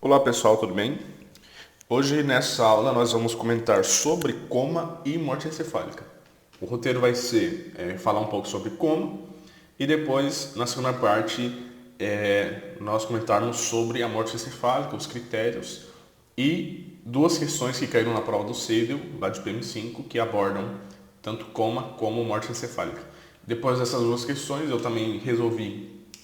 Olá pessoal, tudo bem? Hoje nessa aula nós vamos comentar sobre coma e morte encefálica. O roteiro vai ser falar um pouco sobre coma e depois, na segunda parte, nós comentarmos sobre a morte encefálica, os critérios e duas questões que caíram na prova do CEDEL, lá de PM5, que abordam tanto coma como morte encefálica. Depois dessas duas questões, eu também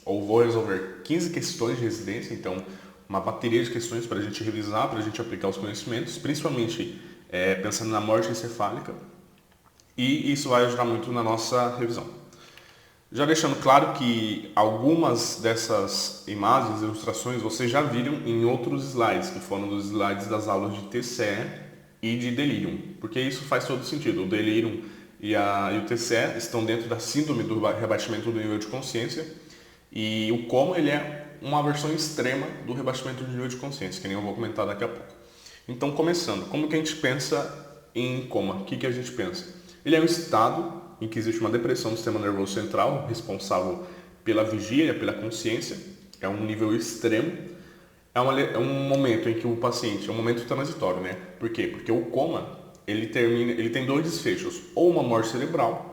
vou resolver 15 questões de residência, então uma bateria de questões para a gente revisar, para a gente aplicar os conhecimentos, principalmente pensando na morte encefálica, e isso vai ajudar muito na nossa revisão. Já deixando claro que algumas dessas imagens, ilustrações, vocês já viram em outros slides, que foram dos slides das aulas de TCE e de delirium, porque isso faz todo sentido. O delirium e o TCE estão dentro da síndrome do rebaixamento do nível de consciência, e o coma ele é uma versão extrema do rebaixamento do nível de consciência, que nem eu vou comentar daqui a pouco. Então, começando, como que a gente pensa em coma? O que a gente pensa? Ele é um estado em que existe uma depressão do sistema nervoso central, responsável pela vigília, pela consciência, é um nível extremo, é um momento em que o paciente, é um momento transitório, né? Por quê? Porque o coma, ele tem dois desfechos, ou uma morte cerebral,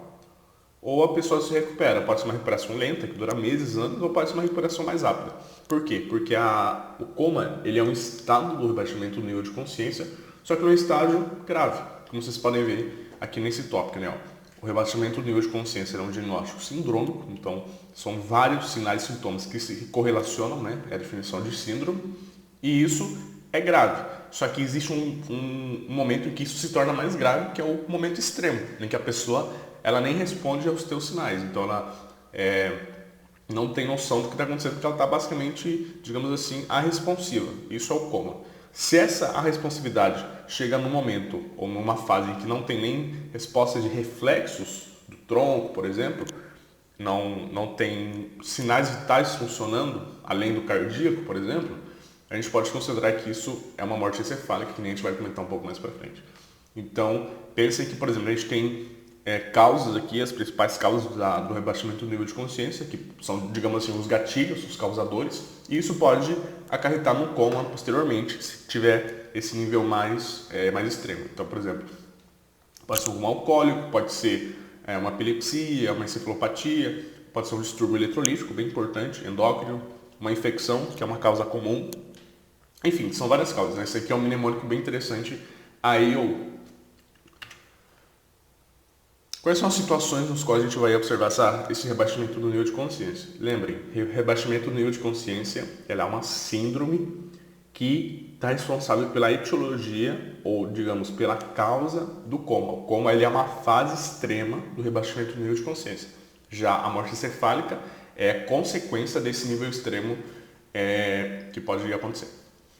ou a pessoa se recupera. Pode ser uma recuperação lenta, que dura meses, anos, ou pode ser uma recuperação mais rápida. Por quê? Porque o coma ele é um estado do rebaixamento do nível de consciência, só que é um estágio grave, como vocês podem ver aqui nesse tópico, né? O rebaixamento do nível de consciência é um diagnóstico sindrômico, então são vários sinais e sintomas que se correlacionam, né? É a definição de síndrome, e isso é grave. Só que existe um momento em que isso se torna mais grave, que é o momento extremo, em que a pessoa ela nem responde aos teus sinais. Então ela não tem noção do que está acontecendo, porque ela está basicamente, digamos assim, arresponsiva. Isso é o coma. Se essa arresponsividade chega num momento ou numa fase em que não tem nem resposta de reflexos do tronco, por exemplo, não tem sinais vitais funcionando, além do cardíaco, por exemplo, a gente pode considerar que isso é uma morte encefálica, que nem a gente vai comentar um pouco mais para frente. Então, pensem que, por exemplo, a gente tem causas aqui, as principais causas do rebaixamento do nível de consciência, que são, digamos assim, os gatilhos, os causadores, e isso pode acarretar no coma posteriormente, se tiver esse nível mais extremo. Então, por exemplo, pode ser um alcoólico, pode ser uma epilepsia, uma encefalopatia, pode ser um distúrbio eletrolítico, bem importante, endócrino, uma infecção, que é uma causa comum. Enfim, são várias causas, né? Esse aqui é um mnemônico bem interessante. Aí quais são as situações nas quais a gente vai observar esse rebaixamento do nível de consciência? Lembrem, rebaixamento do nível de consciência ela é uma síndrome que está responsável pela etiologia, ou digamos, pela causa do coma. O coma ele é uma fase extrema do rebaixamento do nível de consciência. Já a morte encefálica é consequência desse nível extremo que pode vir a acontecer.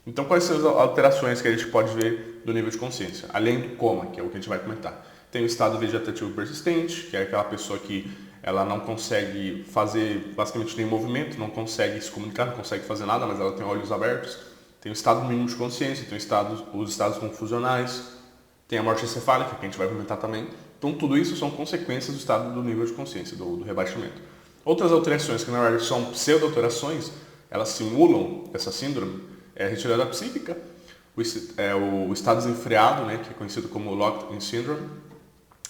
Então, quais são as alterações que a gente pode ver do nível de consciência? Além do coma, que é o que a gente vai comentar. Tem o estado vegetativo persistente, que é aquela pessoa que ela não consegue fazer basicamente nenhum movimento, não consegue se comunicar, não consegue fazer nada, mas ela tem olhos abertos. Tem o estado mínimo de consciência, tem os estados confusionais, tem a morte encefálica, que a gente vai comentar também. Então, tudo isso são consequências do estado do nível de consciência, do rebaixamento. Outras alterações, que na verdade são pseudo-alterações, elas simulam essa síndrome, é a retirada psíquica, o estado desenfreado, né, que é conhecido como locked-in syndrome,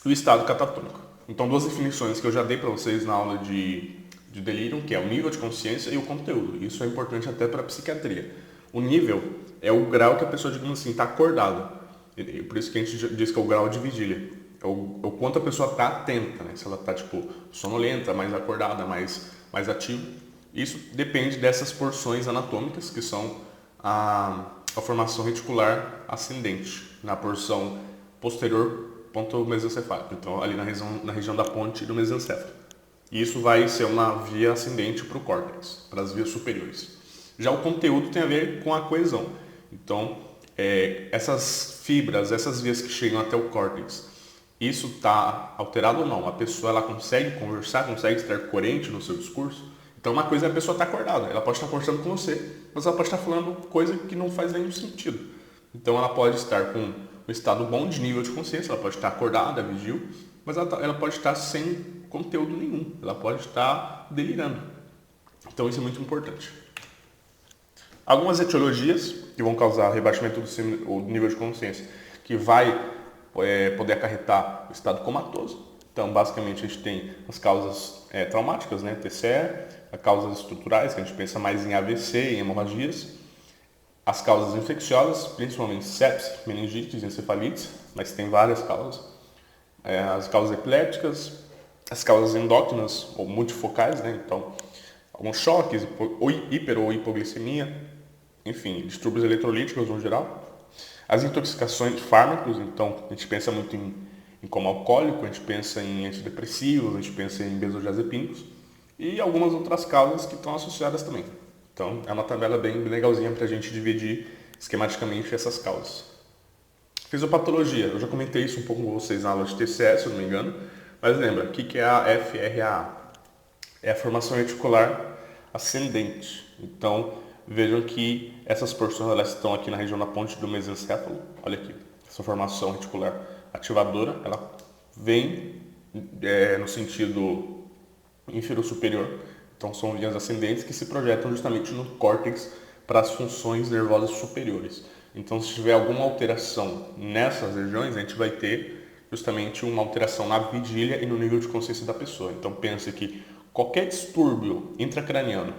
e o estado catatônico. Então, duas definições que eu já dei para vocês na aula de delirium, que é o nível de consciência e o conteúdo. Isso é importante até para a psiquiatria. O nível é o grau que a pessoa, digamos assim, está acordada. Por isso que a gente diz que é o grau de vigília. É o quanto a pessoa está atenta, né? Se ela está, tipo, sonolenta, mais acordada, mais ativa. Isso depende dessas porções anatômicas, que são a formação reticular ascendente, na porção posterior ponto mesencefálico. Então, ali na região da ponte do mesencéfalo. E isso vai ser uma via ascendente para o córtex, para as vias superiores. Já o conteúdo tem a ver com a coesão. Então, essas fibras, essas vias que chegam até o córtex, isso está alterado ou não? A pessoa ela consegue conversar, consegue estar coerente no seu discurso? Então, uma coisa é a pessoa estar acordada. Ela pode estar conversando com você, mas ela pode estar falando coisa que não faz nenhum sentido. Então, ela pode estar com um estado bom de nível de consciência, ela pode estar acordada, vigil, mas ela pode estar sem conteúdo nenhum. Ela pode estar delirando. Então, isso é muito importante. Algumas etiologias que vão causar rebaixamento do nível de consciência, que vai poder acarretar o estado comatoso. Então, basicamente, a gente tem as causas traumáticas, né, TCE, as causas estruturais, que a gente pensa mais em AVC, em hemorragias, as causas infecciosas, principalmente sepse, meningites e encefalites, mas tem várias causas, as causas epilépticas, as causas endócrinas ou multifocais, né, então, alguns choques, hiper ou hipoglicemia, enfim, distúrbios eletrolíticos no geral. As intoxicações de fármacos, então a gente pensa muito em como alcoólico, a gente pensa em antidepressivos, a gente pensa em benzodiazepínicos e algumas outras causas que estão associadas também. Então é uma tabela bem legalzinha para a gente dividir esquematicamente essas causas. Fisiopatologia, eu já comentei isso um pouco com vocês na aula de TCE, se eu não me engano, mas lembra, o que é a FRA? É a formação reticular ascendente. Então, vejam que essas porções elas estão aqui na região da ponte do mesencéfalo. Olha aqui, essa formação reticular ativadora, ela vem no sentido inferior-superior. Então, são linhas ascendentes que se projetam justamente no córtex para as funções nervosas superiores. Então, se tiver alguma alteração nessas regiões, a gente vai ter justamente uma alteração na vigília e no nível de consciência da pessoa. Então, pense que qualquer distúrbio intracraniano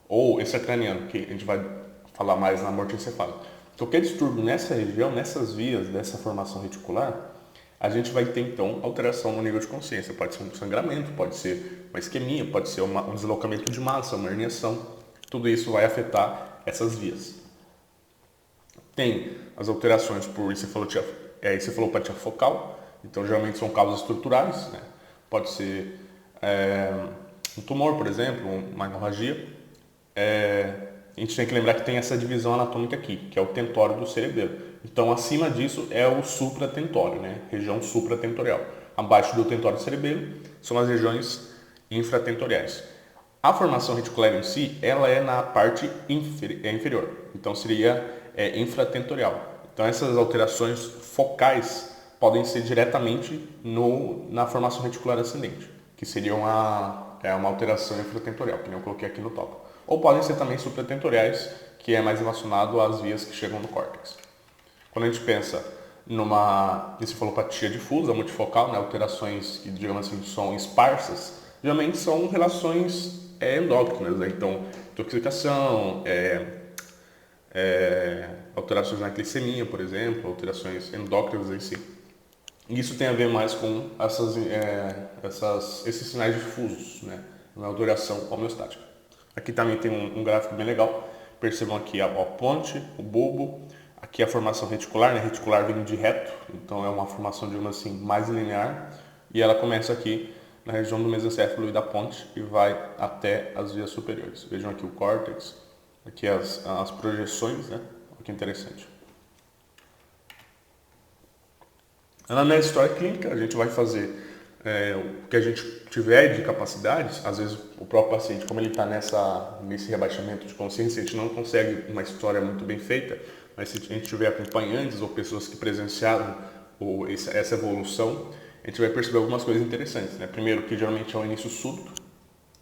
ou extracraniano, que a gente vai falar mais na morte encefálica, qualquer distúrbio nessa região, nessas vias dessa formação reticular, a gente vai ter então alteração no nível de consciência. Pode ser um sangramento, pode ser uma isquemia, pode ser um deslocamento de massa, uma herniação. Tudo isso vai afetar essas vias. Tem as alterações por encefalopatia focal, então geralmente são causas estruturais, né? Pode ser um tumor, por exemplo, uma hemorragia. A gente tem que lembrar que tem essa divisão anatômica aqui, que é o tentório do cerebelo. Então, acima disso é o supratentório, né? Região supratentorial. Abaixo do tentório do cerebelo são as regiões infratentoriais. A formação reticular em si, ela é na parte inferior. Então, seria infratentorial. Então, essas alterações focais podem ser diretamente na formação reticular ascendente, que seria uma alteração infratentorial, que nem eu coloquei aqui no tópico. Ou podem ser também supratentoriais, que é mais relacionado às vias que chegam no córtex. Quando a gente pensa numa encefalopatia difusa, multifocal, né, alterações que, digamos assim, são esparsas, geralmente são relações endócrinas, né? Então, intoxicação, alterações na glicemia, por exemplo, alterações endócrinas em si. E isso tem a ver mais com esses sinais difusos, né, na duração homeostática. Aqui também tem um gráfico bem legal. Percebam aqui a ponte, o bulbo, aqui a formação reticular, né? Reticular vindo de reto, então é uma formação, digamos assim, mais linear. E ela começa aqui na região do mesencéfalo e da ponte e vai até as vias superiores. Vejam aqui o córtex, aqui as projeções, né? Olha que interessante. Anamnese história clínica, a gente vai fazer o que a gente tiver de capacidades. Às vezes o próprio paciente, como ele está nesse rebaixamento de consciência, a gente não consegue uma história muito bem feita, mas se a gente tiver acompanhantes ou pessoas que presenciaram essa evolução, a gente vai perceber algumas coisas interessantes, né? Primeiro, que geralmente é um início súbito,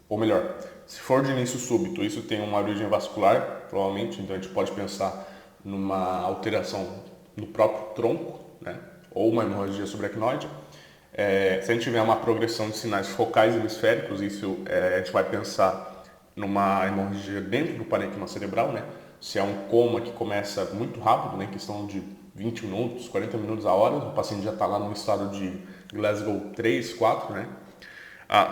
ou melhor, se for de início súbito, isso tem uma origem vascular, provavelmente, então a gente pode pensar numa alteração no próprio tronco, né? Ou uma hemorragia subaracnoide. Se a gente tiver uma progressão de sinais focais hemisféricos, isso a gente vai pensar numa hemorragia dentro do parênquima cerebral, né? Se é um coma que começa muito rápido, né? Questão de 20 minutos, 40 minutos a hora, o paciente já está lá no estado de Glasgow 3, 4, né?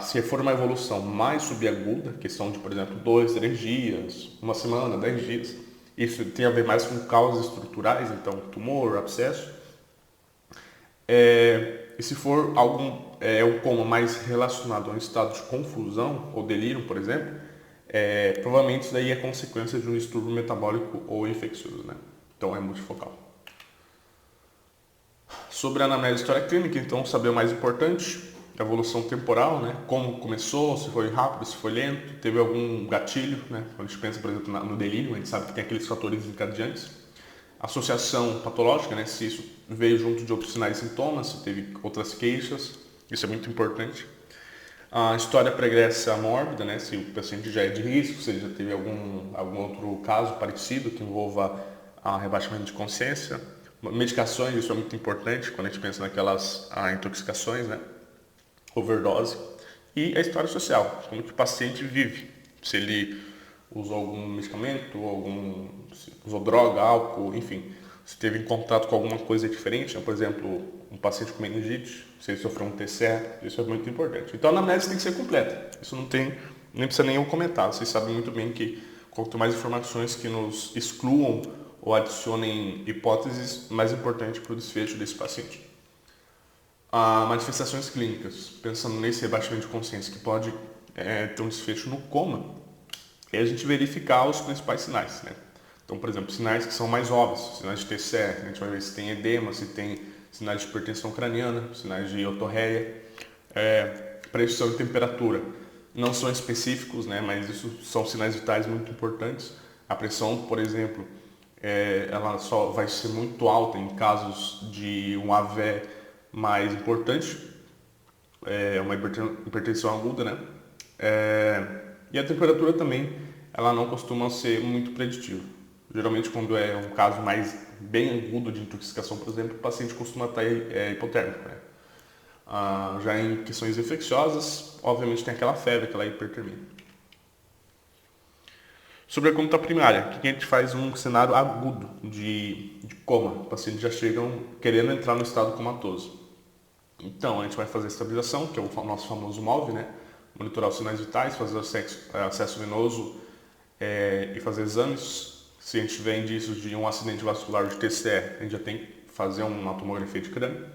Se for uma evolução mais subaguda, questão de, por exemplo, 2, 3 dias, uma semana, 10 dias, isso tem a ver mais com causas estruturais, então tumor, abscesso. E se for um coma mais relacionado a um estado de confusão ou delírio, por exemplo, provavelmente isso daí é consequência de um distúrbio metabólico ou infeccioso, né? Então é multifocal. Sobre a anamnese história clínica, então, saber o mais importante, a evolução temporal, né? Como começou, se foi rápido, se foi lento, teve algum gatilho, né? Quando a gente pensa, por exemplo, no delírio, a gente sabe que tem aqueles fatores encadeantes. Associação patológica, né? Se isso veio junto de outros sinais e sintomas, se teve outras queixas, isso é muito importante. A história pregressa mórbida, né? Se o paciente já é de risco, se ele já teve algum outro caso parecido que envolva a rebaixamento de consciência, medicações, isso é muito importante quando a gente pensa naquelas intoxicações, né? Overdose, e a história social, como que o paciente vive, se ele usou algum medicamento, se usou droga, álcool, enfim, se teve em contato com alguma coisa diferente, né? Por exemplo, um paciente com meningite, se ele sofreu um TCE, isso é muito importante. Então a anamnese tem que ser completa, isso não tem, nem precisa nem eu comentar, vocês sabem muito bem que quanto mais informações que nos excluam ou adicionem hipóteses, mais importante para o desfecho desse paciente. Manifestações clínicas, pensando nesse rebaixamento de consciência que pode ter um desfecho no coma, é a gente verificar os principais sinais, né? Então, por exemplo, sinais que são mais óbvios, sinais de TCE, a gente vai ver se tem edema, se tem sinais de hipertensão craniana, sinais de otorreia, pressão e temperatura. Não são específicos, né, mas isso são sinais vitais muito importantes. A pressão, por exemplo, ela só vai ser muito alta em casos de um AVE mais importante, uma hipertensão aguda, né? E a temperatura também, ela não costuma ser muito preditiva. Geralmente, quando é um caso mais bem agudo de intoxicação, por exemplo, o paciente costuma estar hipotérmico, né? Já em questões infecciosas, obviamente tem aquela febre, aquela hipertermia. Sobre a conduta primária, o que a gente faz num cenário agudo de coma? O paciente já chega querendo entrar no estado comatoso. Então, a gente vai fazer a estabilização, que é o nosso famoso MOV, né? Monitorar os sinais vitais, fazer acesso venoso e fazer exames. Se a gente tiver indícios de um acidente vascular de TCE, a gente já tem que fazer uma tomografia de crânio.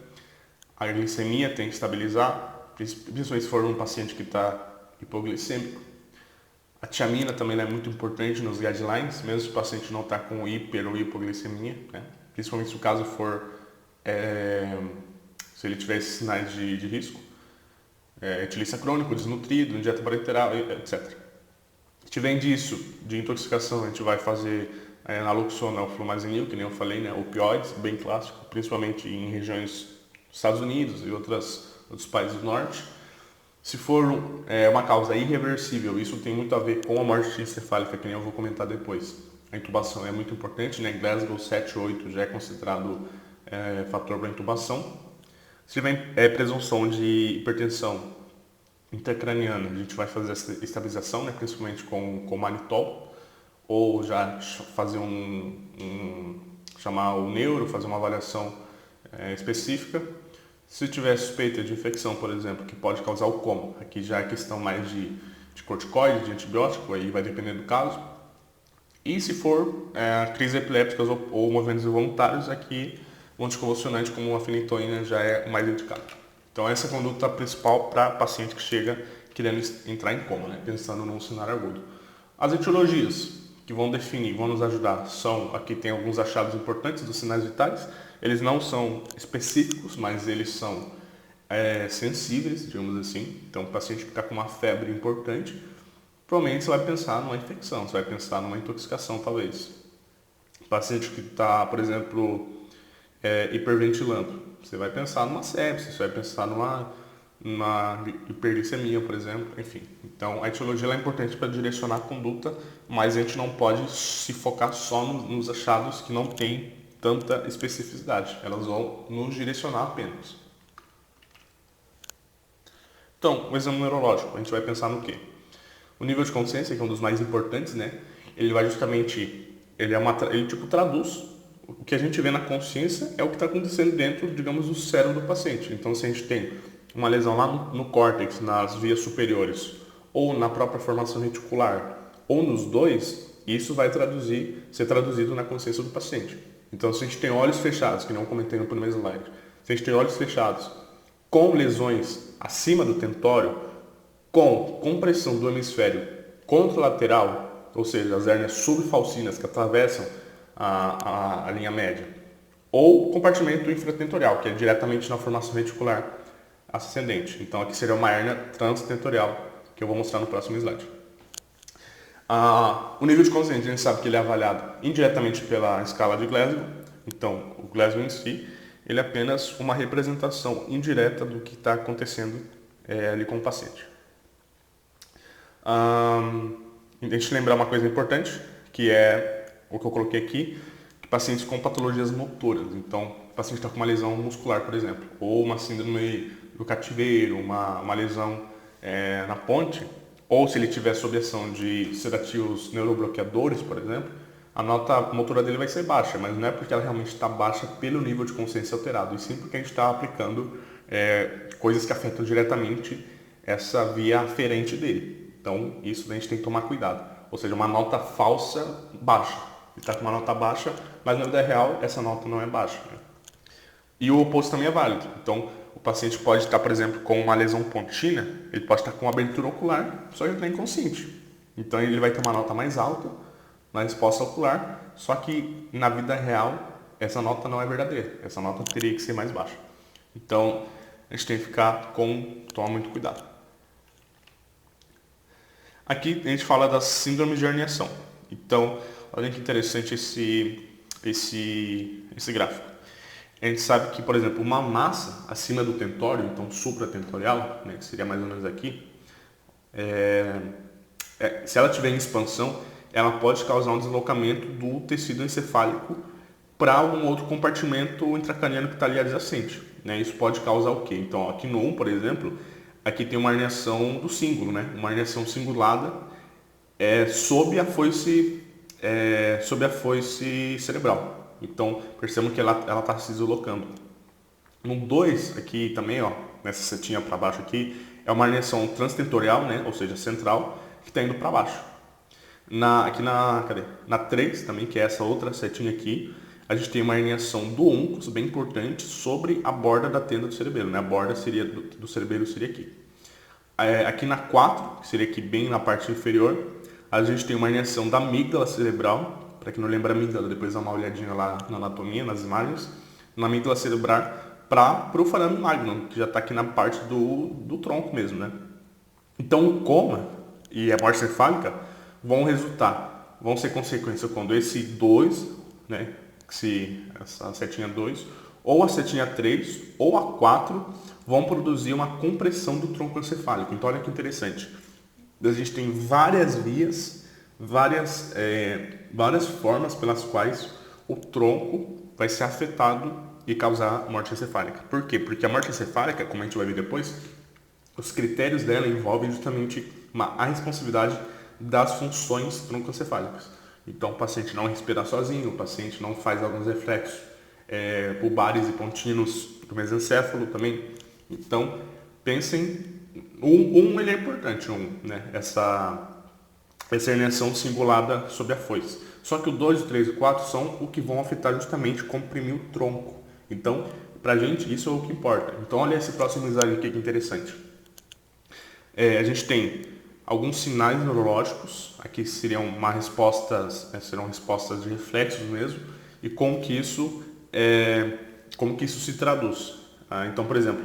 A glicemia tem que estabilizar, principalmente se for um paciente que está hipoglicêmico. A tiamina também é muito importante nos guidelines, mesmo se o paciente não está com hiper ou hipoglicemia, né? Principalmente se o caso for, se ele tiver esses sinais de risco. Etilícia crônico, desnutrido, dieta parenteral, etc. Se tiver indício de intoxicação, a gente vai fazer naloxona ou flumazenil, que nem eu falei, né? Opioides, bem clássico, principalmente em regiões dos Estados Unidos e outros países do norte. Se for uma causa irreversível, isso tem muito a ver com a morte encefálica, que nem eu vou comentar depois. A intubação é muito importante, né? Glasgow 7-8 já é considerado fator para intubação. Se tiver presunção de hipertensão intracraniana, a gente vai fazer essa estabilização, né? Principalmente com manitol, ou já fazer chamar o neuro, fazer uma avaliação específica. Se tiver suspeita de infecção, por exemplo, que pode causar o coma, aqui já é questão mais de corticoide, de antibiótico, aí vai depender do caso. E se for crises epilépticas ou movimentos involuntários, aqui o anticonvulsionante como a fenitoína já é o mais indicado. Então essa é a conduta principal para paciente que chega querendo entrar em coma, né, pensando num cenário agudo. As etiologias que vão definir, vão nos ajudar, são, aqui tem alguns achados importantes dos sinais vitais. Eles não são específicos, mas eles são sensíveis, digamos assim. Então, o paciente que está com uma febre importante, provavelmente você vai pensar numa infecção, você vai pensar numa intoxicação, talvez. O paciente que está, por exemplo, hiperventilando, você vai pensar numa sepse, você vai pensar numa hiperglicemia, por exemplo, enfim. Então, a etiologia é importante para direcionar a conduta, mas a gente não pode se focar só nos achados que não têm tanta especificidade. Elas vão nos direcionar apenas. Então, o exame neurológico, a gente vai pensar no quê? O nível de consciência, que é um dos mais importantes, né? Ele vai justamente, ele tipo traduz o que a gente vê na consciência é o que está acontecendo dentro, digamos, do cérebro do paciente. Então, se a gente tem uma lesão lá no córtex, nas vias superiores, ou na própria formação reticular, ou nos dois, isso vai ser traduzido na consciência do paciente. Então, se a gente tem olhos fechados, que não comentei no primeiro slide, se a gente tem olhos fechados com lesões acima do tentório, com compressão do hemisfério contralateral, ou seja, as hérnias subfalcinas que atravessam a linha média, ou compartimento infratentorial, que é diretamente na formação reticular ascendente. Então, aqui seria uma hérnia transtentorial, que eu vou mostrar no próximo slide. O nível de consciência, a gente sabe que ele é avaliado indiretamente pela escala de Glasgow. Então, o Glasgow em si, ele é apenas uma representação indireta do que está acontecendo ali com o paciente. A gente lembrar uma coisa importante, que é o que eu coloquei aqui, pacientes com patologias motoras. Então, o paciente está com uma lesão muscular, por exemplo, ou uma síndrome do cativeiro, uma lesão na ponte, ou se ele tiver sob ação de sedativos neurobloqueadores, por exemplo, a nota motora dele vai ser baixa, mas não é porque ela realmente está baixa pelo nível de consciência alterado, e sim porque a gente está aplicando coisas que afetam diretamente essa via aferente dele. Então, isso a gente tem que tomar cuidado. Ou seja, uma nota falsa baixa. Ele está com uma nota baixa, mas na vida real essa nota não é baixa, né? E o oposto também é válido. Então, o paciente pode estar, por exemplo, com uma lesão pontina, ele pode estar com uma abertura ocular, só que ele está inconsciente. Então, ele vai ter uma nota mais alta na resposta ocular, só que na vida real essa nota não é verdadeira. Essa nota teria que ser mais baixa. Então, a gente tem que tomar muito cuidado. Aqui a gente fala das síndromes de herniação. Então, olha que interessante esse gráfico. A gente sabe que, por exemplo, uma massa acima do tentório, então supratentorial, né, que seria mais ou menos aqui, se ela tiver em expansão, ela pode causar um deslocamento do tecido encefálico para algum outro compartimento intracraniano que está ali adjacente, né? Isso pode causar o quê? Então, aqui no 1, por exemplo, aqui tem uma herniação do cíngulo, né? Uma herniação cingulada sob a foice cerebral. Então, percebam que ela está se deslocando. No 2, aqui também, ó, nessa setinha para baixo aqui, é uma herniação transtentorial, né? Ou seja, central, que está indo para baixo. Na 3 também, que é essa outra setinha aqui, a gente tem uma herniação do úncus, bem importante, sobre a borda da tenda do cerebelo, né? A borda do cerebelo seria aqui. Aqui na 4, que seria aqui bem na parte inferior, a gente tem uma herniação da amígdala cerebral. Para quem não lembra a amígdala, depois dá uma olhadinha lá na anatomia, nas imagens. Na amígdala cerebral para o forame magnum, que já está aqui na parte do tronco mesmo, né? Então o coma e a morte encefálica vão ser consequência quando esse 2, né? Essa setinha 2, ou a setinha 3, ou a 4, vão produzir uma compressão do tronco encefálico. Então olha que interessante. A gente tem várias vias, várias formas pelas quais o tronco vai ser afetado e causar morte encefálica. Por quê? Porque a morte encefálica, como a gente vai ver depois, os critérios dela envolvem justamente a responsabilidade das funções troncoencefálicas. Então, o paciente não respira sozinho, o paciente não faz alguns reflexos pulbares e pontinos do mesencéfalo também. Então, pensem, ele é importante, né? Essa herniação cingulada sobre a foice. Só que o 2, o 3 e o 4 são o que vão afetar justamente comprimir o tronco. Então, pra gente, isso é o que importa. Então, olha esse próximo slide aqui que é interessante. A gente tem alguns sinais neurológicos, aqui serão respostas de reflexos mesmo, e como que isso se traduz. Então, por exemplo,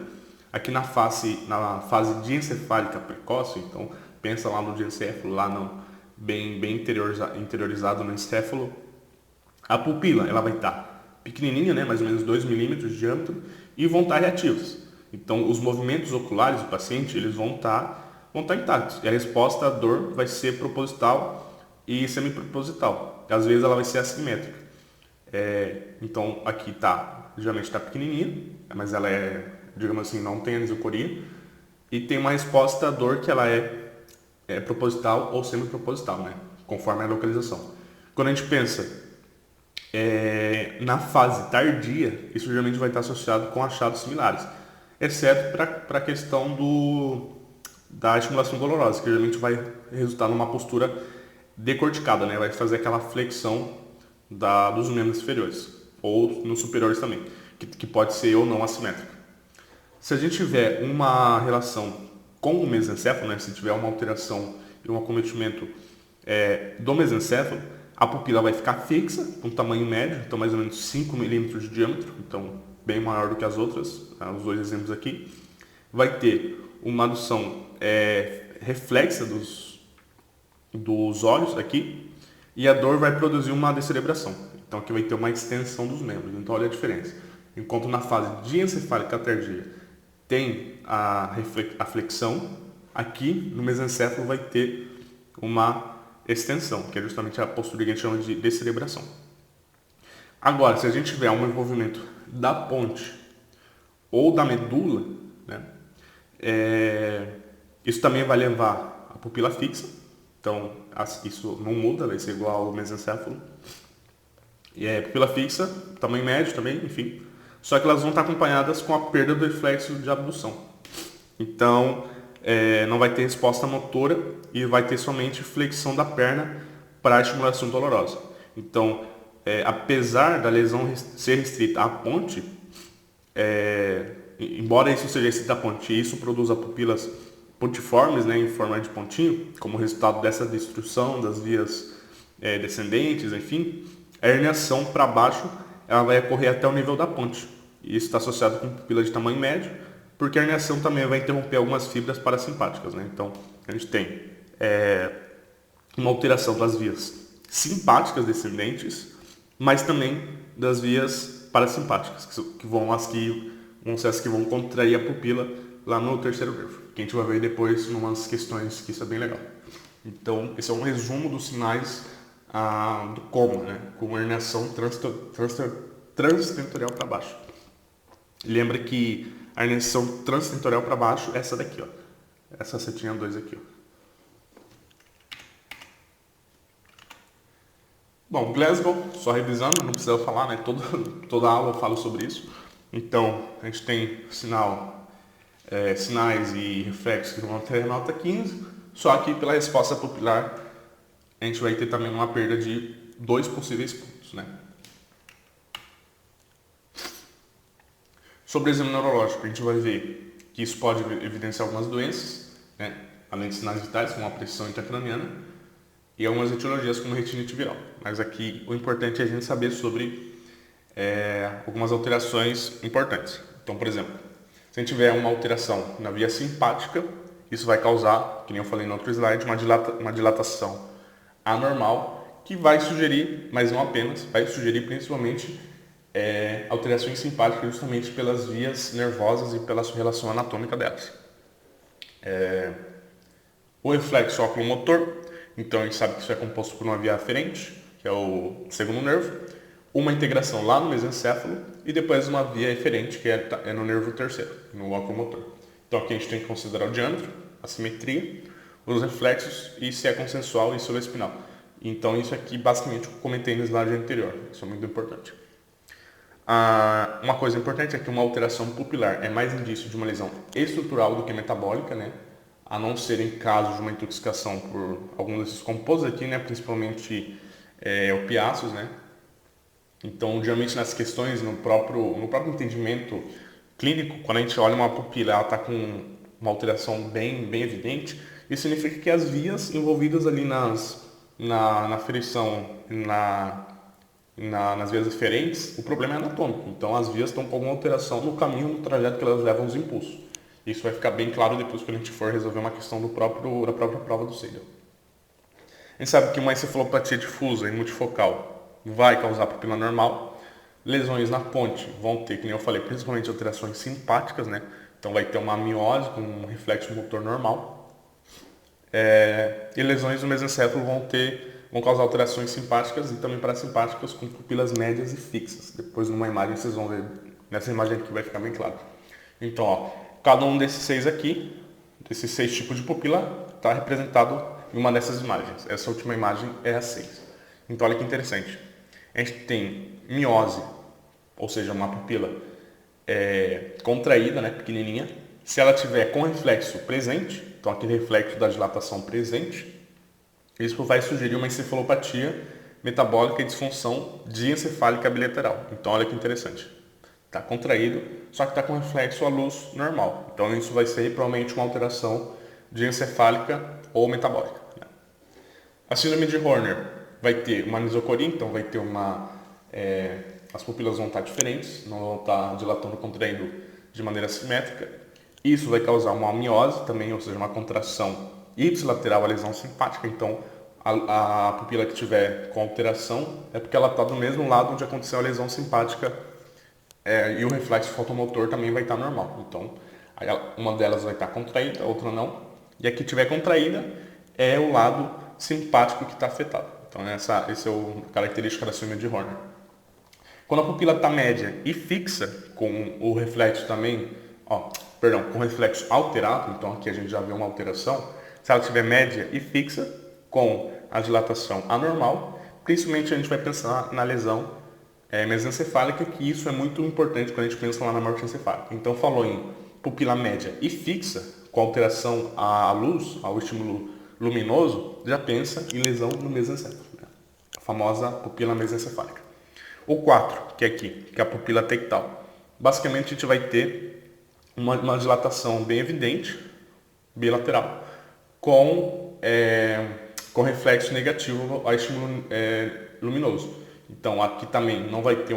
aqui na fase diencefálica precoce, então pensa lá no diencéfalo, bem interiorizado no encéfalo, a pupila ela vai estar pequenininha, né, mais ou menos 2 milímetros de diâmetro, e vão estar reativos. Então, os movimentos oculares do paciente eles vão estar intactos. E a resposta à dor vai ser proposital e semiproposital. Às vezes ela vai ser assimétrica. Então, aqui geralmente está pequenininha, mas ela digamos assim, não tem anisocoria. E tem uma resposta à dor que ela é proposital ou semiproposital, né? Conforme a localização. Quando a gente pensa na fase tardia, isso geralmente vai estar associado com achados similares, exceto para a questão da estimulação dolorosa, que geralmente vai resultar numa postura decorticada, né? Vai fazer aquela flexão dos membros inferiores, ou nos superiores também, que pode ser ou não assimétrica. Se a gente tiver uma relação com o mesencéfalo, né? Se tiver uma alteração e um acometimento do mesencéfalo, a pupila vai ficar fixa, com tamanho médio, então mais ou menos 5 milímetros de diâmetro, então bem maior do que as outras, os dois exemplos aqui. Vai ter uma adução reflexa dos olhos aqui, e a dor vai produzir uma descerebração. Então aqui vai ter uma extensão dos membros. Então olha a diferença. Enquanto na fase diencefálica tardia tem a flexão, aqui no mesencéfalo vai ter uma extensão, que é justamente a postura que a gente chama de descerebração. Agora, se a gente tiver um envolvimento da ponte ou da medula, né, isso também vai levar a pupila fixa. Então, isso não muda, vai ser igual ao mesencéfalo. E pupila fixa, tamanho médio também, enfim. Só que elas vão estar acompanhadas com a perda do reflexo de abdução. Então, não vai ter resposta motora e vai ter somente flexão da perna para a estimulação dolorosa. Então, apesar da lesão ser restrita à ponte, embora isso seja restrito à ponte e isso produza pupilas pontiformes, né, em forma de pontinho, como resultado dessa destruição das vias descendentes, enfim, a herniação para baixo ela vai ocorrer até o nível da ponte. E isso está associado com pupila de tamanho médio, porque a herniação também vai interromper algumas fibras parasimpáticas, né? Então, a gente tem uma alteração das vias simpáticas descendentes, mas também das vias parasimpáticas, que vão ser as que vão contrair a pupila lá no terceiro nervo, que a gente vai ver depois em umas questões que isso é bem legal. Então, esse é um resumo dos sinais do coma, né? Com herniação transtentorial para baixo. Lembra que a herniação transtentorial para baixo é essa daqui, ó. Essa setinha 2 aqui, ó. Bom, Glasgow, só revisando, não precisa falar, né? Toda aula eu falo sobre isso. Então, a gente tem sinais e reflexos que vão ter nota 15, só que pela resposta pupilar a gente vai ter também uma perda de 2 possíveis pontos, né? Sobre o exame neurológico, a gente vai ver que isso pode evidenciar algumas doenças, né? Além de sinais vitais, como a pressão intracraniana, e algumas etiologias como retinite viral. Mas aqui o importante é a gente saber sobre algumas alterações importantes. Então, por exemplo, se a gente tiver uma alteração na via simpática, isso vai causar, que nem eu falei no outro slide, uma dilatação anormal, que vai sugerir, mas não apenas, vai sugerir principalmente alterações simpáticas justamente pelas vias nervosas e pela sua relação anatômica delas. O reflexo oculomotor, então a gente sabe que isso é composto por uma via aferente, que é o segundo nervo, uma integração lá no mesencéfalo e depois uma via eferente, que é no nervo terceiro, no oculomotor. Então aqui a gente tem que considerar o diâmetro, a simetria, os reflexos e se é consensual e supraespinal. Então isso aqui basicamente eu comentei no slide anterior, isso é muito importante. Uma coisa importante é que uma alteração pupilar é mais indício de uma lesão estrutural do que metabólica, né? A não ser em caso de uma intoxicação por algum desses compostos aqui, né? Principalmente opiáceos, né? Então, geralmente nas questões, no próprio entendimento clínico, quando a gente olha uma pupila, ela está com uma alteração bem evidente, isso significa que as vias envolvidas ali na ferição, nas vias eferentes, o problema é anatômico. Então, as vias estão com alguma alteração no caminho, no trajeto que elas levam os impulsos. Isso vai ficar bem claro depois quando a gente for resolver uma questão da própria prova do SEIDA. A gente sabe que uma encefalopatia difusa e multifocal vai causar pupila normal. Lesões na ponte vão ter, como eu falei, principalmente alterações simpáticas, né? Então vai ter uma amiose com um reflexo motor normal. E lesões no mesencéfalo vão causar alterações simpáticas e também parasimpáticas com pupilas médias e fixas. Depois numa imagem vocês vão ver, nessa imagem aqui vai ficar bem claro. Então, ó, cada um desses 6 aqui, desses 6 tipos de pupila, está representado em uma dessas imagens. Essa última imagem é a 6. Então, olha que interessante. A gente tem miose, ou seja, uma pupila contraída, né, pequenininha. Se ela tiver com reflexo presente, então aquele reflexo da dilatação presente, isso vai sugerir uma encefalopatia metabólica e disfunção diencefálica bilateral. Então, olha que interessante. Está contraído, só que está com reflexo à luz normal. Então, isso vai ser provavelmente uma alteração diencefálica ou metabólica, né? A síndrome de Horner vai ter uma anisocoria, então vai ter as pupilas vão estar diferentes, não vão estar dilatando, contraindo de maneira simétrica. Isso vai causar uma amiose também, ou seja, uma contração ipsilateral à lesão simpática. Então, a pupila que tiver com alteração é porque ela está do mesmo lado onde aconteceu a lesão simpática e o reflexo fotomotor também vai estar normal. Então, uma delas vai estar contraída, a outra não. E a que tiver contraída é o lado simpático que está afetado. Então, essa é a característica da síndrome de Horner. Quando a pupila está média e fixa, com o reflexo também, com o reflexo alterado, então aqui a gente já vê uma alteração. Se ela estiver média e fixa, com a dilatação anormal, principalmente a gente vai pensar na lesão mesencefálica, que isso é muito importante quando a gente pensa lá na morte encefálica. Então falou em pupila média e fixa, com alteração à luz, ao estímulo luminoso, já pensa em lesão no mesencéfalo, né? A famosa pupila mesencefálica. O 4, que é aqui, que é a pupila tectal. Basicamente a gente vai ter uma dilatação bem evidente, bilateral, com reflexo negativo ao estímulo luminoso. Então aqui também não vai ter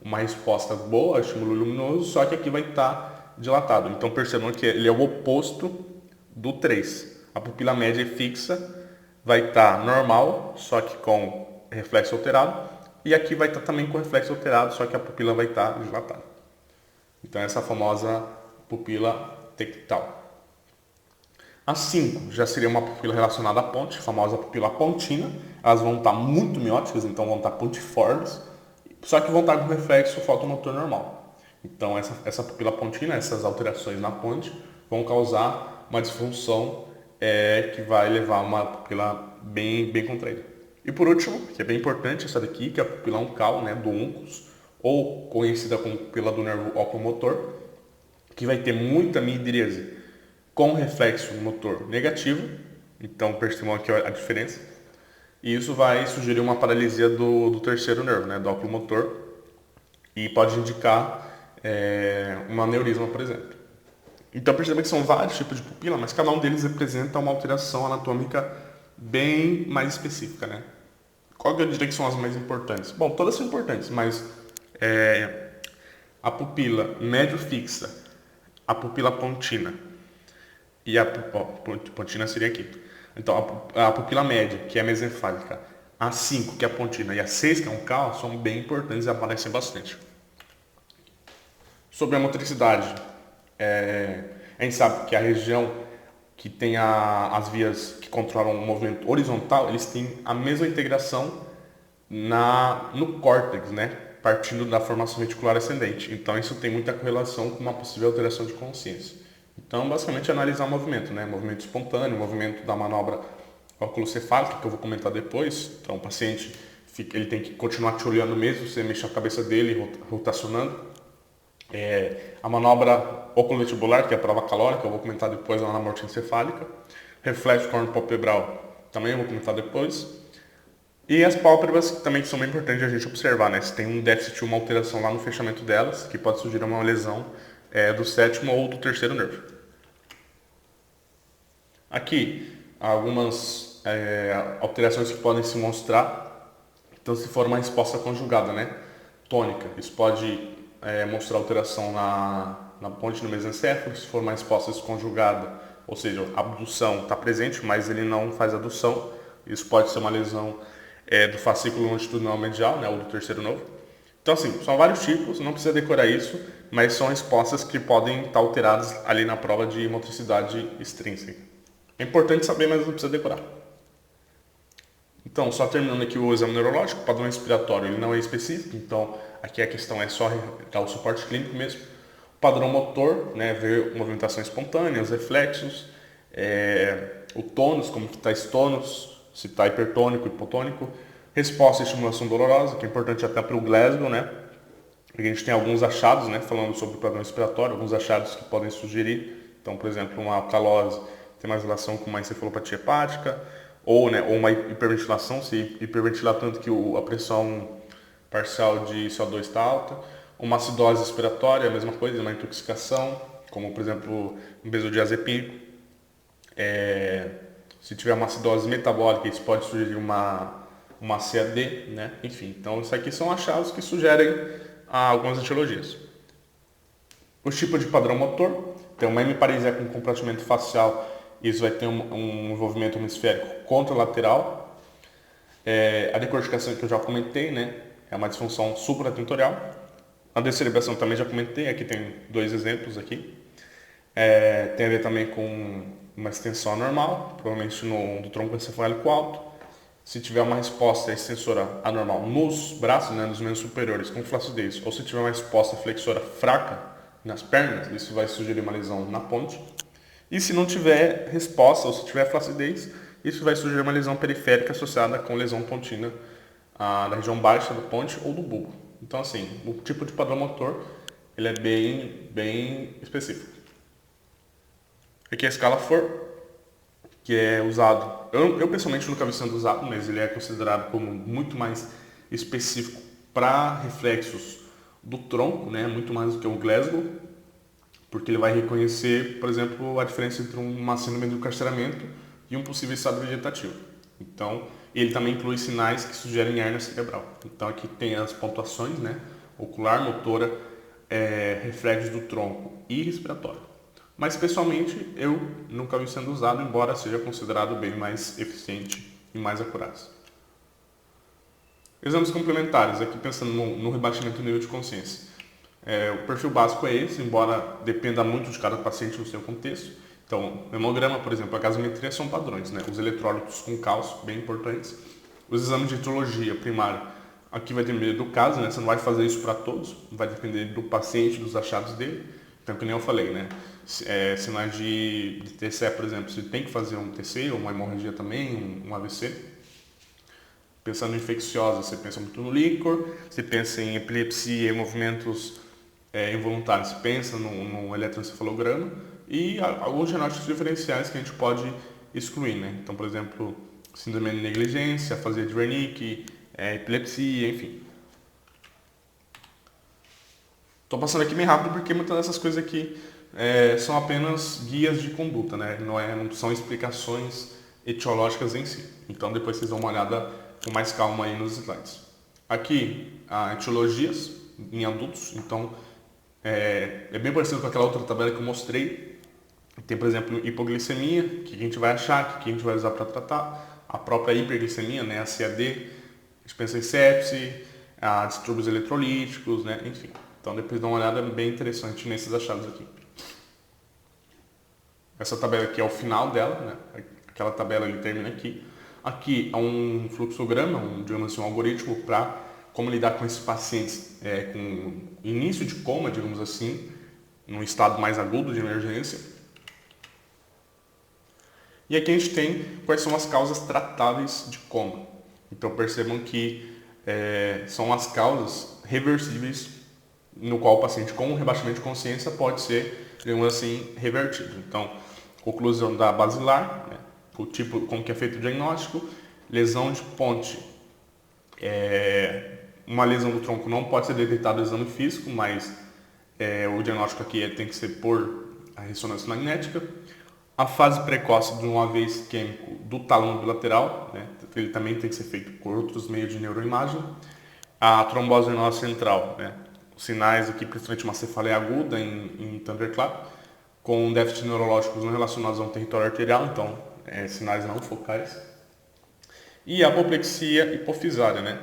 uma resposta boa ao estímulo luminoso, só que aqui vai estar dilatado. Então percebam que ele é o oposto do 3. A pupila média e fixa vai estar normal, só que com reflexo alterado. E aqui vai estar também com reflexo alterado, só que a pupila vai estar dilatada. Então essa famosa pupila tectal. A 5 já seria uma pupila relacionada à ponte, a famosa pupila pontina. Elas vão estar muito mióticas, então vão estar pontiformes, só que vão estar com reflexo fotomotor normal. Então essa pupila pontina, essas alterações na ponte, vão causar uma disfunção que vai levar a uma pupila bem contraída. E por último, que é bem importante, essa daqui, que é a pupila uncal, né, do uncus, ou conhecida como pupila do nervo oculomotor, que vai ter muita midríase com reflexo motor negativo. Então percebam aqui a diferença. E isso vai sugerir uma paralisia do terceiro nervo, né, do oculomotor, e pode indicar um aneurisma, por exemplo. Então percebam que são vários tipos de pupila, mas cada um deles representa uma alteração anatômica bem mais específica, né? Qual que eu diria que são as mais importantes? Bom, todas são importantes, mas a pupila médio fixa, a pupila pontina e a pontina seria aqui. Então a pupila média, que é a mesencefálica, a 5, que é a pontina, e a 6, que é um K, são bem importantes e aparecem bastante. Sobre a motricidade, a gente sabe que a região que tem as vias que controlam o movimento horizontal, eles têm a mesma integração no córtex, né? Partindo da formação reticular ascendente. Então isso tem muita correlação com uma possível alteração de consciência. Então basicamente analisar o movimento, né? Movimento espontâneo, movimento da manobra oculocefálica, que eu vou comentar depois. Então o paciente ele tem que continuar te olhando mesmo, você mexe a cabeça dele rotacionando. A manobra oculovestibular, que é a prova calórica, eu vou comentar depois lá na morte encefálica. Reflexo corneopalpebral, também eu vou comentar depois. E as pálpebras, que também são bem importantes a gente observar, né? Se tem um déficit ou uma alteração lá no fechamento delas, que pode sugerir uma lesão do sétimo ou do terceiro nervo. Aqui, algumas alterações que podem se mostrar. Então, se for uma resposta conjugada, né? Tônica, isso pode mostrar alteração na ponte do mesencéfalo. Se for uma resposta desconjugada, ou seja, a abdução está presente, mas ele não faz adução, isso pode ser uma lesão do fascículo longitudinal medial, né, ou do terceiro nervo. Então, assim, são vários tipos, não precisa decorar isso, mas são respostas que podem estar alteradas ali na prova de motricidade extrínseca. É importante saber, mas não precisa decorar. Então, só terminando aqui o exame neurológico, o padrão respiratório ele não é específico, então aqui a questão é só dar o suporte clínico mesmo. O padrão motor, né, ver movimentação espontânea, os reflexos, o tônus, como que está esse tônus, se está hipertônico, hipotônico, resposta à estimulação dolorosa, que é importante até para o Glasgow, né? A gente tem alguns achados, né, falando sobre o padrão respiratório, alguns achados que podem sugerir. Então, por exemplo, uma alcalose tem mais relação com uma encefalopatia hepática, ou uma hiperventilação, se hiperventilar tanto que a pressão parcial de CO2 está alta. Uma acidose respiratória, a mesma coisa, uma intoxicação, como, por exemplo, um benzodiazepínico. Se tiver uma acidose metabólica, isso pode sugerir uma CAD, né? Enfim, então isso aqui são achados que sugerem algumas etiologias. O tipo de padrão motor, tem uma hemiparesia com comprometimento facial, isso vai ter um envolvimento hemisférico contralateral. A decorticação que eu já comentei, né? É uma disfunção supratentorial. A descerebração também já comentei, aqui tem 2 exemplos aqui. Tem a ver também com uma extensão anormal, provavelmente do tronco encefálico alto. se tiver uma resposta extensora anormal nos braços, né, nos membros superiores com flacidez, ou se tiver uma resposta flexora fraca nas pernas, isso vai sugerir uma lesão na ponte. E se não tiver resposta, ou se tiver flacidez, isso vai sugerir uma lesão periférica associada com lesão pontina da região baixa da ponte ou do bulbo. Então, assim, o tipo de padrão motor ele é bem específico. Aqui a escala FOR, que é usado, eu pessoalmente nunca vi sendo usado, mas ele é considerado como muito mais específico para reflexos do tronco, né, muito mais do que o Glasgow, porque ele vai reconhecer, por exemplo, a diferença entre uma síndrome do carceramento e um possível estado vegetativo. Então, ele também inclui sinais que sugerem hérnia cerebral. Então, aqui tem as pontuações, né, ocular, motora, reflexos do tronco e respiratório. Mas, pessoalmente, eu nunca vi sendo usado, embora seja considerado bem mais eficiente e mais acurado. Exames complementares, aqui pensando no rebaixamento do nível de consciência. O perfil básico é esse, embora dependa muito de cada paciente no seu contexto. Então, o hemograma, por exemplo, a gasometria são padrões, né? Os eletrólitos com cálcio, bem importantes. Os exames de histologia primária, aqui vai depender do caso, né? Você não vai fazer isso para todos, vai depender do paciente, dos achados dele. Então, como eu falei, né? Sinais de TCE, por exemplo, você tem que fazer um TC, uma hemorragia também, um AVC. Pensando em infecciosa, você pensa muito no líquor, você pensa em epilepsia e movimentos involuntários, você pensa no eletroencefalograma e alguns diagnósticos diferenciais que a gente pode excluir, né? Então, por exemplo, síndrome de negligência, afasia de Wernicke, epilepsia, enfim. Estou passando aqui bem rápido porque muitas dessas coisas aqui são apenas guias de conduta, né? Não são explicações etiológicas em si. Então depois vocês dão uma olhada com mais calma aí nos slides. Aqui, etiologias em adultos. Então é bem parecido com aquela outra tabela que eu mostrei. Tem, por exemplo, hipoglicemia, que a gente vai achar, que a gente vai usar para tratar. A própria hiperglicemia, né? A CAD. A gente pensa em sepse, distúrbios eletrolíticos, né? Enfim. Então depois dá uma olhada bem interessante nesses achados aqui. Essa tabela aqui é o final dela, né? Aquela tabela ele termina aqui. Aqui é um fluxograma, digamos assim, um algoritmo para como lidar com esses pacientes com início de coma, digamos assim, num estado mais agudo de emergência. E aqui a gente tem quais são as causas tratáveis de coma. Então percebam que são as causas reversíveis no qual o paciente com rebaixamento de consciência pode ser, digamos assim, revertido. Então, oclusão da basilar, né? O tipo como que é feito o diagnóstico, lesão de ponte. Uma lesão do tronco não pode ser detectada no exame físico, mas o diagnóstico aqui tem que ser por a ressonância magnética. A fase precoce de um AV isquêmico do tálamo bilateral, né? Ele também tem que ser feito por outros meios de neuroimagem. A trombose venosa central, né? Os sinais aqui, principalmente uma cefaleia aguda em thunderclap, com déficits neurológicos não relacionados a um território arterial, então sinais não focais. E a apoplexia hipofisária, né?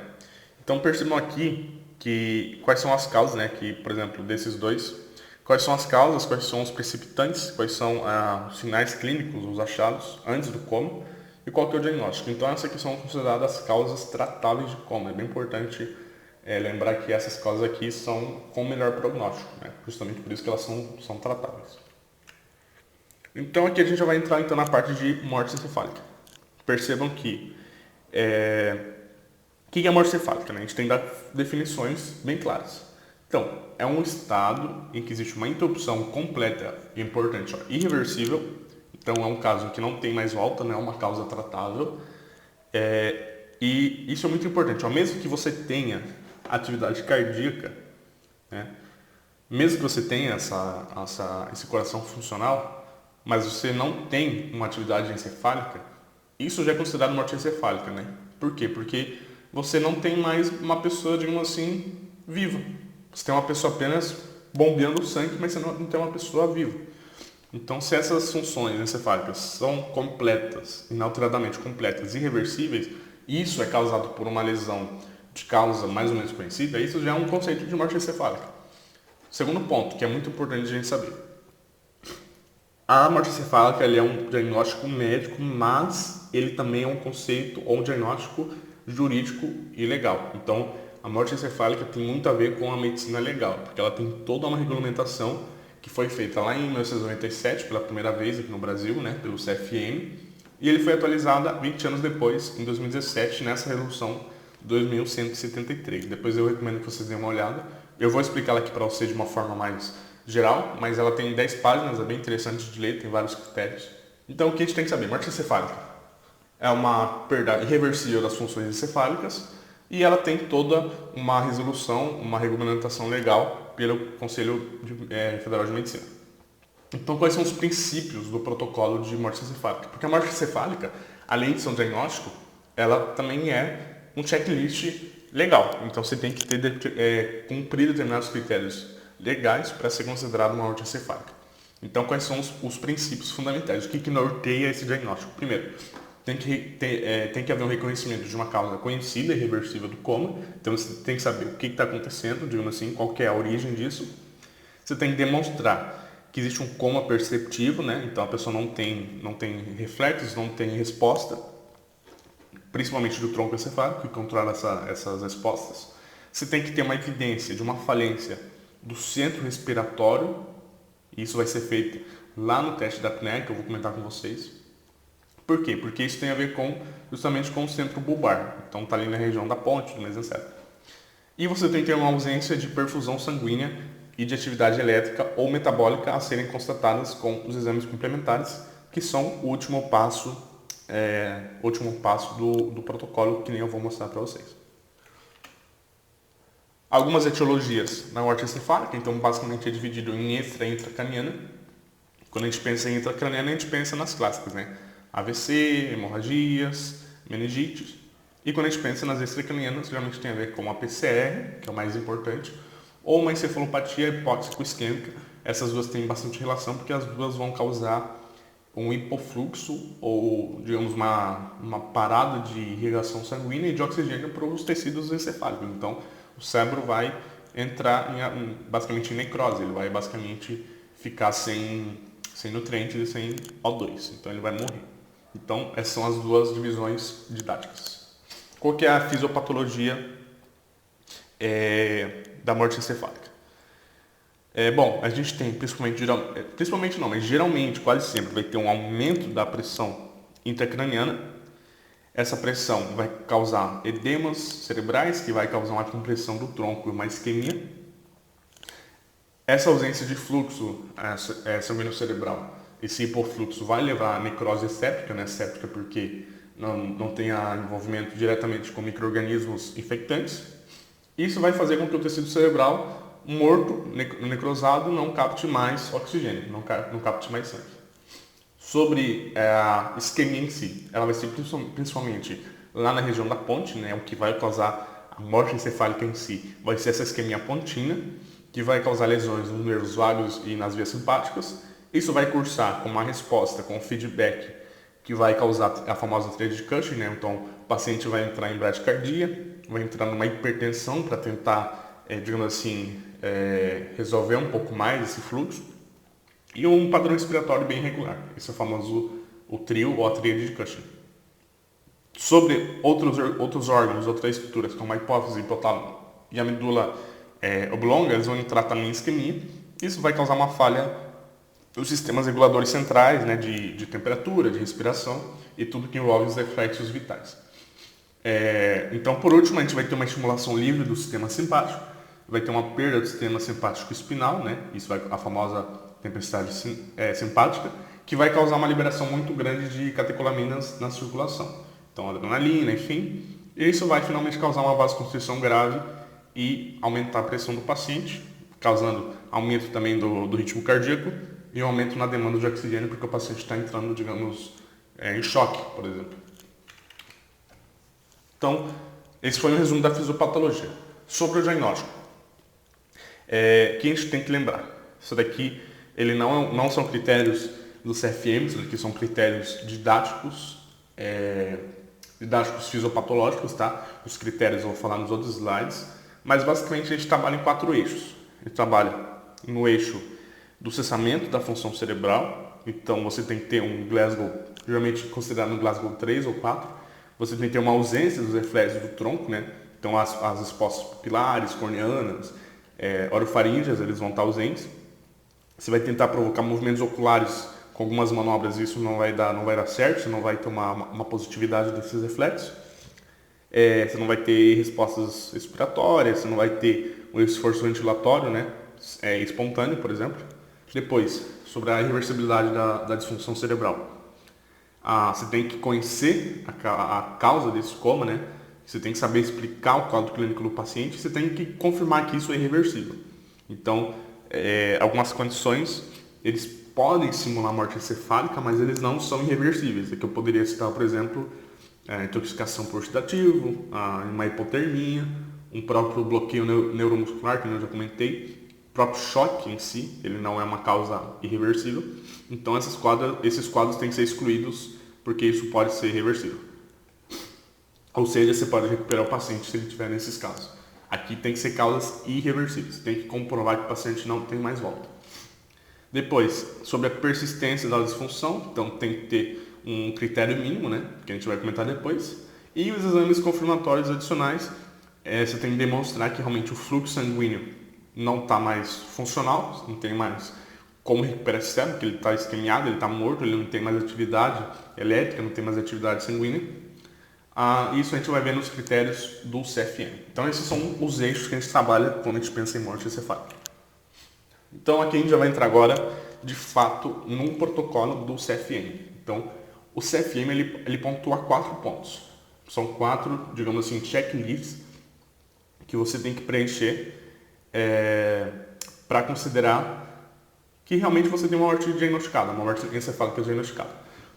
Então percebam aqui que quais são as causas, né? Que, por exemplo, desses dois, quais são as causas, quais são os precipitantes, quais são os sinais clínicos, os achados antes do coma e qual que é o diagnóstico. Então essas aqui são consideradas causas tratáveis de coma. É bem importante lembrar que essas causas aqui são com melhor prognóstico, né? Justamente por isso que elas são tratáveis. Então aqui a gente já vai entrar então na parte de morte encefálica. Percebam que o que é morte encefálica, né? A gente tem definições bem claras. Então, é um estado em que existe uma interrupção completa e importante, irreversível. Então é um caso em que não tem mais volta, não é uma causa tratável. E isso é muito importante. Mesmo que você tenha atividade cardíaca, né? Mesmo que você tenha esse coração funcional, mas você não tem uma atividade encefálica, isso já é considerado morte encefálica, né? Por quê? Porque você não tem mais uma pessoa, digamos assim, viva. Você tem uma pessoa apenas bombeando o sangue, mas você não tem uma pessoa viva. Então, se essas funções encefálicas são completas, inalteradamente completas, irreversíveis, isso é causado por uma lesão de causa mais ou menos conhecida, isso já é um conceito de morte encefálica. Segundo ponto, que é muito importante a gente saber. A morte encefálica ele é um diagnóstico médico, mas ele também é um conceito ou um diagnóstico jurídico e legal. Então, a morte encefálica tem muito a ver com a medicina legal, porque ela tem toda uma regulamentação que foi feita lá em 1997, pela primeira vez aqui no Brasil, né, pelo CFM, e ele foi atualizado 20 anos depois, em 2017, nessa resolução 2173. Depois eu recomendo que vocês deem uma olhada. Eu vou explicar ela aqui para vocês de uma forma mais geral, mas ela tem 10 páginas, é bem interessante de ler, tem vários critérios. Então, o que a gente tem que saber? Morte encefálica é uma perda irreversível das funções encefálicas e ela tem toda uma resolução, uma regulamentação legal pelo Conselho Federal de Medicina. Então, quais são os princípios do protocolo de morte encefálica? Porque a morte encefálica, além de ser um diagnóstico, ela também é um checklist legal. Então, você tem que ter cumprir determinados critérios legais para ser considerado uma morte encefálica. Então, quais são os princípios fundamentais? O que norteia esse diagnóstico? Primeiro, tem que haver um reconhecimento de uma causa conhecida e reversível do coma. Então, você tem que saber o que está acontecendo, digamos assim, qual que é a origem disso. Você tem que demonstrar que existe um coma perceptivo, né? Então, a pessoa não tem reflexos, não tem resposta, principalmente do tronco encefálico, que controla essas respostas. Você tem que ter uma evidência de uma falência do centro respiratório, e isso vai ser feito lá no teste da apneia, que eu vou comentar com vocês. Por quê? Porque isso tem a ver justamente com o centro bulbar, então está ali na região da ponte, do mesencéfalo. E você tem que ter uma ausência de perfusão sanguínea e de atividade elétrica ou metabólica a serem constatadas com os exames complementares, que são o último passo do protocolo, que nem eu vou mostrar para vocês. Algumas etiologias na morte encefálica, então basicamente é dividido em extra e intracraniana. Quando a gente pensa em intracraniana, a gente pensa nas clássicas, né? AVC, hemorragias, meningites. E quando a gente pensa nas extracranianas, geralmente tem a ver com a PCR, que é o mais importante, ou uma encefalopatia hipóxico-isquêmica. Essas duas têm bastante relação, porque as duas vão causar um hipofluxo, ou digamos uma parada de irrigação sanguínea e de oxigênio para os tecidos encefálicos. Então, o cérebro vai entrar basicamente em necrose, ele vai basicamente ficar sem nutrientes e sem O2, então ele vai morrer. Então, essas são as duas divisões didáticas. Qual que é a fisiopatologia da morte encefálica? Bom, a gente tem geralmente, quase sempre, vai ter um aumento da pressão intracraniana. Essa pressão vai causar edemas cerebrais, que vai causar uma compressão do tronco e uma isquemia. Essa ausência de fluxo sanguíneo cerebral, esse hipofluxo vai levar à necrose séptica, né? Séptica porque não tem envolvimento diretamente com micro-organismos infectantes. Isso vai fazer com que o tecido cerebral morto, necrosado, não capte mais oxigênio, não capte mais sangue. Sobre a isquemia em si, ela vai ser principalmente lá na região da ponte, né? O que vai causar a morte encefálica em si vai ser essa isquemia pontina, que vai causar lesões nos nervos vagos e nas vias simpáticas. Isso vai cursar com uma resposta, com um feedback, que vai causar a famosa tríade de Cushing, né? Então, o paciente vai entrar em bradicardia, vai entrar numa hipertensão para tentar, digamos assim, resolver um pouco mais esse fluxo. E um padrão respiratório bem regular. Esse é o famoso o trio ou a tríade de Cushing. Sobre outros órgãos, outras estruturas, como a hipófise, hipotálamo e a medula oblonga, eles vão entrar também em isquemia. Isso vai causar uma falha nos sistemas reguladores centrais, né, de temperatura, de respiração e tudo que envolve os reflexos vitais. Então, por último, a gente vai ter uma estimulação livre do sistema simpático, vai ter uma perda do sistema simpático espinal, né? Isso vai a famosa tempestade simpática, que vai causar uma liberação muito grande de catecolaminas na circulação. Então, adrenalina, enfim. E isso vai finalmente causar uma vasoconstrição grave e aumentar a pressão do paciente, causando aumento também do ritmo cardíaco e um aumento na demanda de oxigênio, porque o paciente está entrando, digamos, em choque, por exemplo. Então, esse foi um resumo da fisiopatologia. Sobre o diagnóstico, que a gente tem que lembrar, isso daqui ele não são critérios do CFM, isso daqui são critérios didáticos fisiopatológicos, tá? Os critérios eu vou falar nos outros slides, mas basicamente a gente trabalha em 4 eixos. A gente trabalha no eixo do cessamento da função cerebral, Então você tem que ter um Glasgow, geralmente considerado um Glasgow 3 ou 4. Você tem que ter uma ausência dos reflexos do tronco, né? Então as respostas pupilares, corneanas, orofaríngeas, eles vão estar ausentes. Você vai tentar provocar movimentos oculares com algumas manobras, isso não vai dar certo, você não vai ter uma positividade desses reflexos. Você não vai ter respostas respiratórias, você não vai ter um esforço ventilatório, né? Espontâneo, por exemplo. Depois, sobre a irreversibilidade da disfunção cerebral. Você tem que conhecer a causa desse coma, né? Você tem que saber explicar o quadro clínico do paciente, você tem que confirmar que isso é irreversível. Então, algumas condições, eles podem simular morte encefálica, mas eles não são irreversíveis. Aqui eu poderia citar, por exemplo, a intoxicação por sedativo, uma hipotermia, um próprio bloqueio neuromuscular, que eu já comentei, o próprio choque em si, ele não é uma causa irreversível. Então esses quadros têm que ser excluídos, porque isso pode ser reversível. Ou seja, você pode recuperar o paciente se ele tiver nesses casos. Aqui tem que ser causas irreversíveis, tem que comprovar que o paciente não tem mais volta. Depois, sobre a persistência da disfunção, então tem que ter um critério mínimo, né, que a gente vai comentar depois. E os exames confirmatórios adicionais, você tem que demonstrar que realmente o fluxo sanguíneo não está mais funcional, não tem mais como recuperar esse cérebro, porque ele está isquemiado, ele está morto, ele não tem mais atividade elétrica, não tem mais atividade sanguínea. Isso a gente vai ver nos critérios do CFM. Então esses são os eixos que a gente trabalha quando a gente pensa em morte encefálica. Então aqui a gente já vai entrar agora, de fato, num protocolo do CFM. Então o CFM ele pontua 4 pontos. São 4, digamos assim, checklists que você tem que preencher para considerar que realmente você tem uma morte diagnosticada, uma morte encefálica diagnosticada.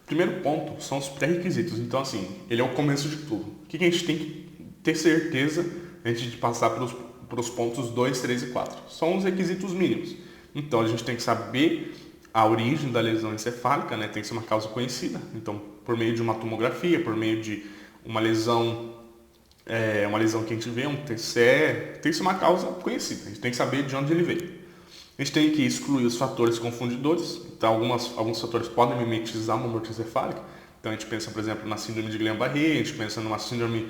O primeiro ponto são os pré-requisitos. Então, assim, ele é o começo de tudo. O que a gente tem que ter certeza antes de passar para os pontos 2, 3 e 4? São os requisitos mínimos. Então, a gente tem que saber a origem da lesão encefálica, né? Tem que ser uma causa conhecida. Então, por meio de uma tomografia, por meio de uma lesão que a gente vê, um TCE, tem que ser uma causa conhecida. A gente tem que saber de onde ele veio. A gente tem que excluir os fatores confundidores. Então, alguns fatores podem mimetizar uma morte encefálica. Então, a gente pensa, por exemplo, na síndrome de Guillain-Barré, a gente pensa numa síndrome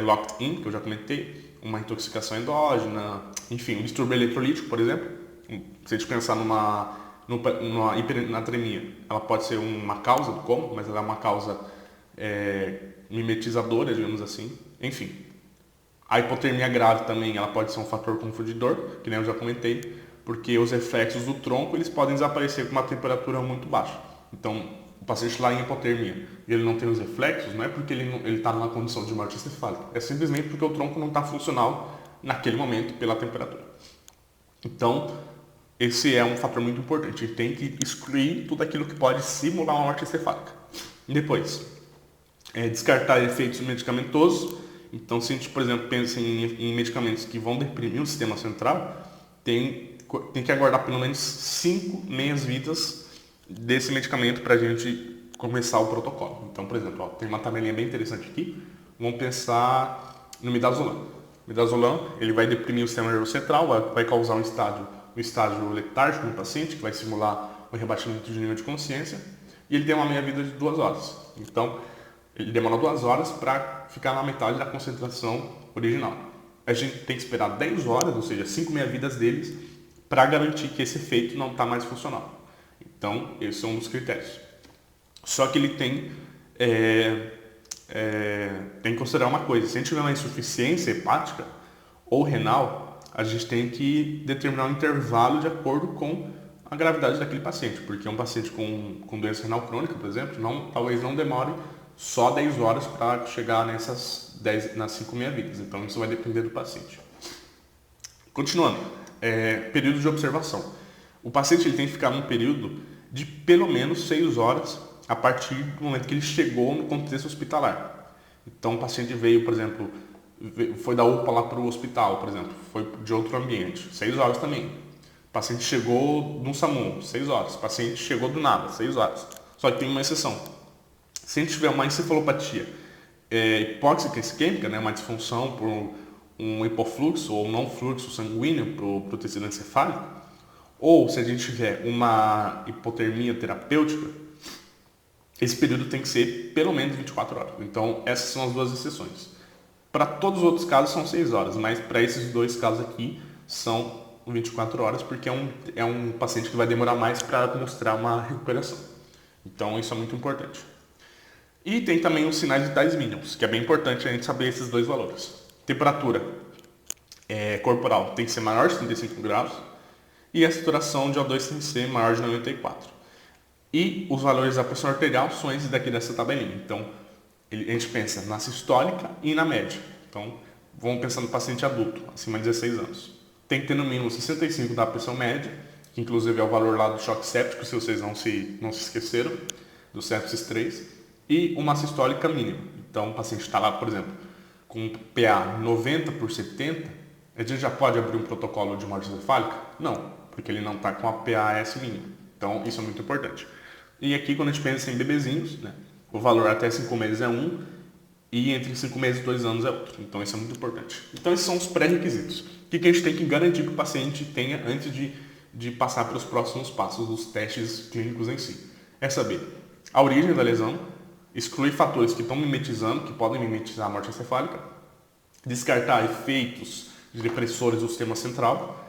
locked-in, que eu já comentei, uma intoxicação endógena, enfim, um distúrbio eletrolítico, por exemplo. Se a gente pensar numa hipernatremia, ela pode ser uma causa do coma, mas ela é uma causa mimetizadora, digamos assim. Enfim, a hipotermia grave também, ela pode ser um fator confundidor, que nem eu já comentei, porque os reflexos do tronco eles podem desaparecer com uma temperatura muito baixa. Então, o paciente lá em hipotermia e ele não tem os reflexos, não é porque ele está numa condição de morte encefálica, é simplesmente porque o tronco não está funcional naquele momento pela temperatura. Então, esse é um fator muito importante. A gente tem que excluir tudo aquilo que pode simular uma morte encefálica. Depois, descartar efeitos medicamentosos. Então, se a gente, por exemplo, pensa em medicamentos que vão deprimir o sistema central, tem que aguardar pelo menos 5 meias-vidas desse medicamento para a gente começar o protocolo. Então, por exemplo, tem uma tabelinha bem interessante aqui. Vamos pensar no midazolam. O midazolam ele vai deprimir o sistema nervoso central, vai causar um estágio letárgico no paciente, que vai simular o rebaixamento de nível de consciência, e ele tem uma meia-vida de 2 horas. Então, ele demora 2 horas para ficar na metade da concentração original. A gente tem que esperar 10 horas, ou seja, 5 meia-vidas deles, para garantir que esse efeito não está mais funcional. Então, esse é um dos critérios. Só que ele tem que considerar uma coisa. Se a gente tiver uma insuficiência hepática ou renal, a gente tem que determinar um intervalo de acordo com a gravidade daquele paciente. Porque um paciente com doença renal crônica, por exemplo, talvez não demore só 10 horas para chegar nas 5 meia-vidas. Então, isso vai depender do paciente. Continuando. Período de observação. O paciente ele tem que ficar num período de pelo menos 6 horas a partir do momento que ele chegou no contexto hospitalar. Então, o paciente veio, por exemplo, foi da UPA lá para o hospital, por exemplo, foi de outro ambiente, 6 horas também. O paciente chegou no SAMU, 6 horas. O paciente chegou do nada, 6 horas. Só que tem uma exceção. Se a gente tiver uma encefalopatia hipóxica isquêmica, né, uma disfunção por um hipofluxo ou não fluxo sanguíneo para o tecido encefálico, ou se a gente tiver uma hipotermia terapêutica, esse período tem que ser pelo menos 24 horas. Então, essas são as duas exceções. Para todos os outros casos são 6 horas, mas para esses dois casos aqui são 24 horas, porque é um paciente que vai demorar mais para mostrar uma recuperação. Então, isso é muito importante. E tem também os sinais vitais mínimos, que é bem importante a gente saber esses dois valores. Temperatura corporal tem que ser maior de 35 graus e a saturação de O2 tem que ser maior de 94. E os valores da pressão arterial são esses daqui dessa tabelinha. Então, a gente pensa na sistólica e na média. Então, vamos pensar no paciente adulto, acima de 16 anos. Tem que ter no mínimo 65 da pressão média, que inclusive é o valor lá do choque séptico, se vocês não se esqueceram, do sepsis 3, e uma sistólica mínima. Então, o paciente está lá, por exemplo, com PA 90/70, a gente já pode abrir um protocolo de morte encefálica? Não, porque ele não está com a PAS mínima. Então, isso é muito importante. E aqui, quando a gente pensa em bebezinhos, né, o valor até 5 meses é 1 e entre 5 meses e 2 anos é outro. Então, isso é muito importante. Então, esses são os pré-requisitos. O que a gente tem que garantir que o paciente tenha antes de passar para os próximos passos dos testes clínicos em si? É saber a origem da lesão, excluir fatores que estão mimetizando, que podem mimetizar a morte encefálica, descartar efeitos de depressores do sistema central,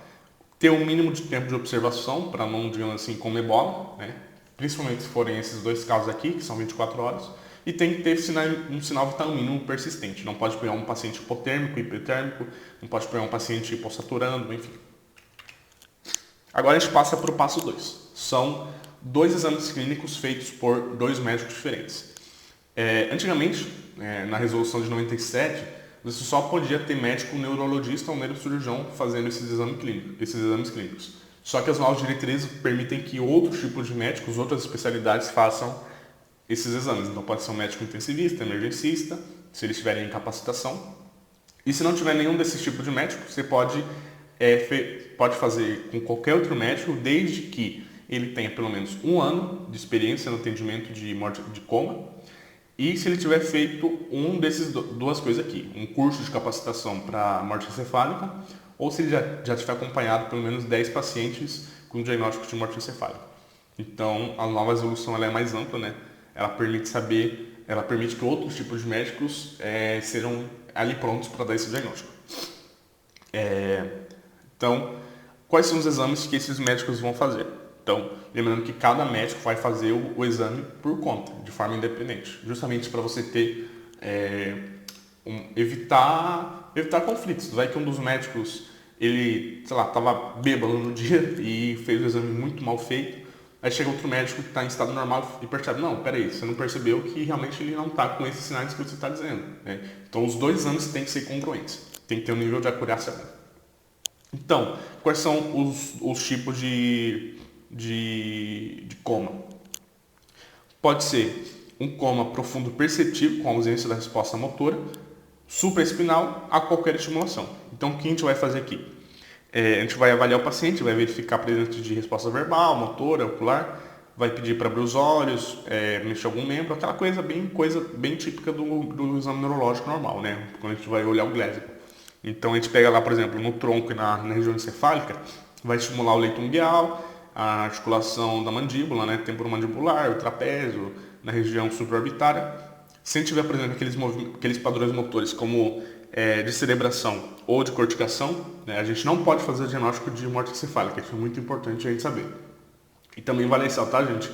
ter um mínimo de tempo de observação para não, digamos assim, comer bola, né? Principalmente se forem esses dois casos aqui, que são 24 horas, e tem que ter um sinal vital mínimo persistente. Não pode pegar um paciente hipotérmico, hipertérmico, não pode pegar um paciente hipossaturando, enfim. Agora a gente passa para o passo 2. São 2 exames clínicos feitos por 2 médicos diferentes. Antigamente, na resolução de 97, você só podia ter médico neurologista ou neurocirurgião fazendo esses exames clínicos. Só que as novas diretrizes permitem que outros tipos de médicos, outras especialidades façam esses exames. Então pode ser um médico intensivista, emergencista, se eles tiverem em capacitação. E se não tiver nenhum desses tipos de médico, você pode fazer com qualquer outro médico, desde que ele tenha pelo menos 1 ano de experiência no atendimento de morte de coma. E se ele tiver feito um desses duas coisas aqui, um curso de capacitação para morte encefálica, ou se ele já tiver acompanhado pelo menos 10 pacientes com diagnóstico de morte encefálica. Então, a nova resolução ela é mais ampla, né? Ela permite que outros tipos de médicos sejam ali prontos para dar esse diagnóstico. Então, quais são os exames que esses médicos vão fazer? Então, lembrando que cada médico vai fazer o exame por conta, de forma independente, justamente para você ter evitar conflitos. Vai que um dos médicos ele, sei lá, estava bêbado no dia e fez o exame muito mal feito. Aí chega outro médico que está em estado normal e percebe, não, peraí, você não percebeu que realmente ele não está com esses sinais que você está dizendo, né? Então, os 2 exames têm que ser congruentes, tem que ter um nível de acurácia bom. Então, quais são os tipos de coma? Pode ser um coma profundo perceptivo, com ausência da resposta motora, supraespinal a qualquer estimulação. Então, o que a gente vai fazer aqui? A gente vai avaliar o paciente, vai verificar a presença de resposta verbal, motora, ocular, vai pedir para abrir os olhos, mexer algum membro, aquela coisa bem típica do exame neurológico normal, né? Quando a gente vai olhar o Gleason. Então, a gente pega lá, por exemplo, no tronco e na região encefálica, vai estimular o leito ungueal, a articulação da mandíbula, né? Temporomandibular, o trapézio, na região supraorbitária. Se a gente tiver, por exemplo, aqueles padrões motores como de cerebração ou de corticação, né, a gente não pode fazer o diagnóstico de morte encefálica, isso é muito importante a gente saber. E também vale ressaltar, gente,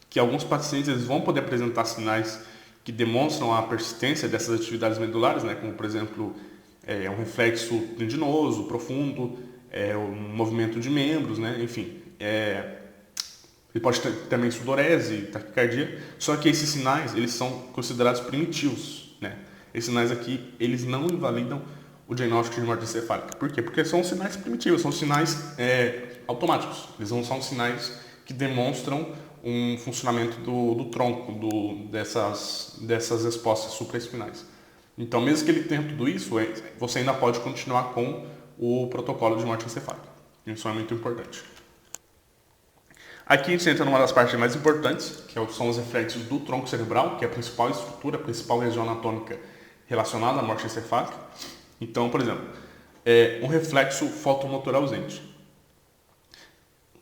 que alguns pacientes eles vão poder apresentar sinais que demonstram a persistência dessas atividades medulares, né, como, por exemplo, um reflexo tendinoso profundo, um movimento de membros, né, enfim. Ele pode ter também sudorese, taquicardia, só que esses sinais eles são considerados primitivos, né? Esses sinais aqui, eles não invalidam o diagnóstico de morte encefálica. Por quê? Porque são sinais primitivos, são sinais automáticos. Eles não são sinais que demonstram um funcionamento do tronco, dessas respostas supraespinais. Então, mesmo que ele tenha tudo isso, você ainda pode continuar com o protocolo de morte encefálica. Isso é muito importante. Aqui a gente entra numa das partes mais importantes, que são os reflexos do tronco cerebral, que é a principal estrutura, a principal região anatômica relacionada à morte encefálica. Então, por exemplo, um reflexo fotomotor ausente.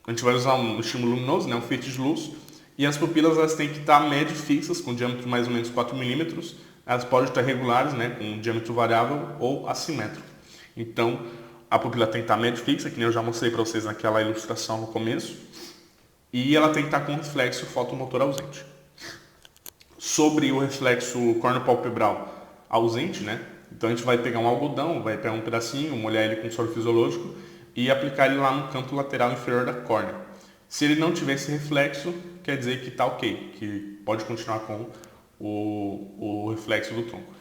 a gente vai usar um estímulo luminoso, né, um feixe de luz, e as pupilas elas têm que estar médio fixas, com diâmetro mais ou menos 4 milímetros. Elas podem estar regulares, né, com diâmetro variável ou assimétrico. Então, a pupila tem que estar médio fixa, que nem eu já mostrei para vocês naquela ilustração no começo, e ela tem que estar com reflexo fotomotor ausente. Sobre o reflexo córneo-palpebral ausente, né? Então a gente vai pegar um algodão, vai pegar um pedacinho, molhar ele com soro fisiológico e aplicar ele lá no canto lateral inferior da córnea. Se ele não tiver esse reflexo, quer dizer que está ok, que pode continuar com o reflexo do tronco.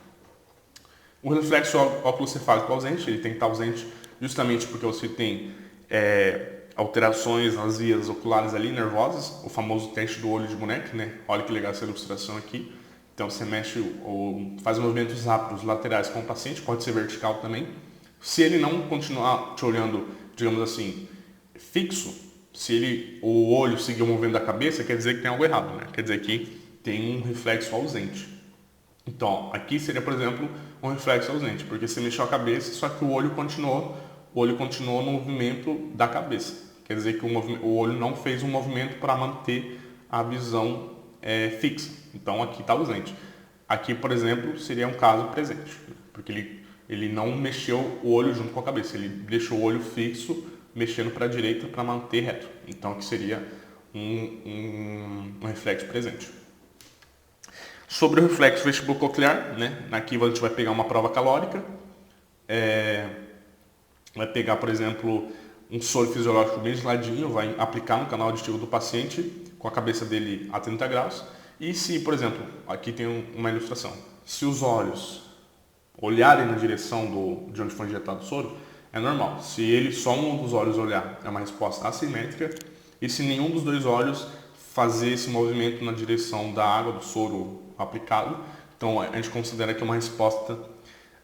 O reflexo óculo-cefálico ausente, ele tem que estar ausente justamente porque você tem alterações nas vias oculares ali, nervosas, o famoso teste do olho de boneca, né? Olha que legal essa ilustração aqui. Então você mexe ou faz movimentos rápidos laterais com o paciente, pode ser vertical também. Se ele não continuar te olhando, digamos assim, fixo, se o olho seguir o movimento da cabeça, quer dizer que tem algo errado, né? Quer dizer que tem um reflexo ausente. Então, aqui seria, por exemplo, um reflexo ausente, porque você mexeu a cabeça, só que o olho continuou no movimento da cabeça. Quer dizer que o olho não fez um movimento para manter a visão fixa. Então, aqui está ausente. Aqui, por exemplo, seria um caso presente, porque ele não mexeu o olho junto com a cabeça, ele deixou o olho fixo, mexendo para a direita para manter reto. Então, aqui seria um reflexo presente. Sobre o reflexo vestibulococlear, né? Aqui a gente vai pegar uma prova calórica, vai pegar, por exemplo, um soro fisiológico bem geladinho, vai aplicar no canal auditivo do paciente com a cabeça dele a 30 graus. E se, por exemplo, aqui tem uma ilustração, se os olhos olharem na direção de onde foi injetado o soro, é normal. Se só um dos olhos olhar, é uma resposta assimétrica. E se nenhum dos dois olhos fazer esse movimento na direção da água, do soro aplicado, então a gente considera que é uma resposta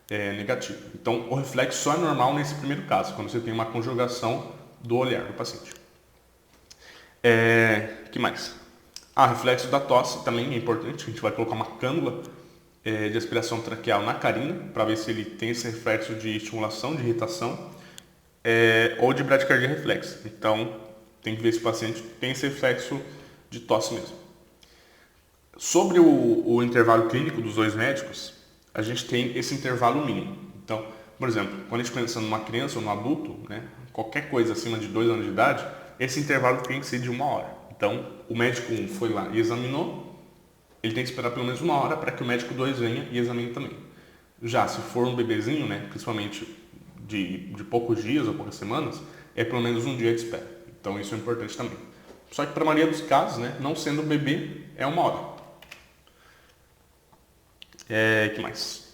negativa. Então o reflexo só é normal nesse primeiro caso, quando você tem uma conjugação do olhar do paciente. Que mais? Reflexo da tosse também é importante. A gente vai colocar uma cânula de aspiração traqueal na carina para ver se ele tem esse reflexo de estimulação, de irritação ou de bradicardia reflexa. Então tem que ver se o paciente tem esse reflexo de tosse mesmo. Sobre o intervalo clínico dos dois médicos, a gente tem esse intervalo mínimo. Então, por exemplo, quando a gente pensa numa criança ou num adulto, né, qualquer coisa acima de 2 anos de idade, esse intervalo tem que ser de 1 hora. Então, o médico 1 foi lá e examinou, ele tem que esperar pelo menos 1 hora para que o médico 2 venha e examine também. Já se for um bebezinho, né, principalmente de poucos dias ou poucas semanas, é pelo menos 1 dia de espera. Então, isso é importante também. Só que para a maioria dos casos, né, não sendo bebê, é 1 hora. Que mais?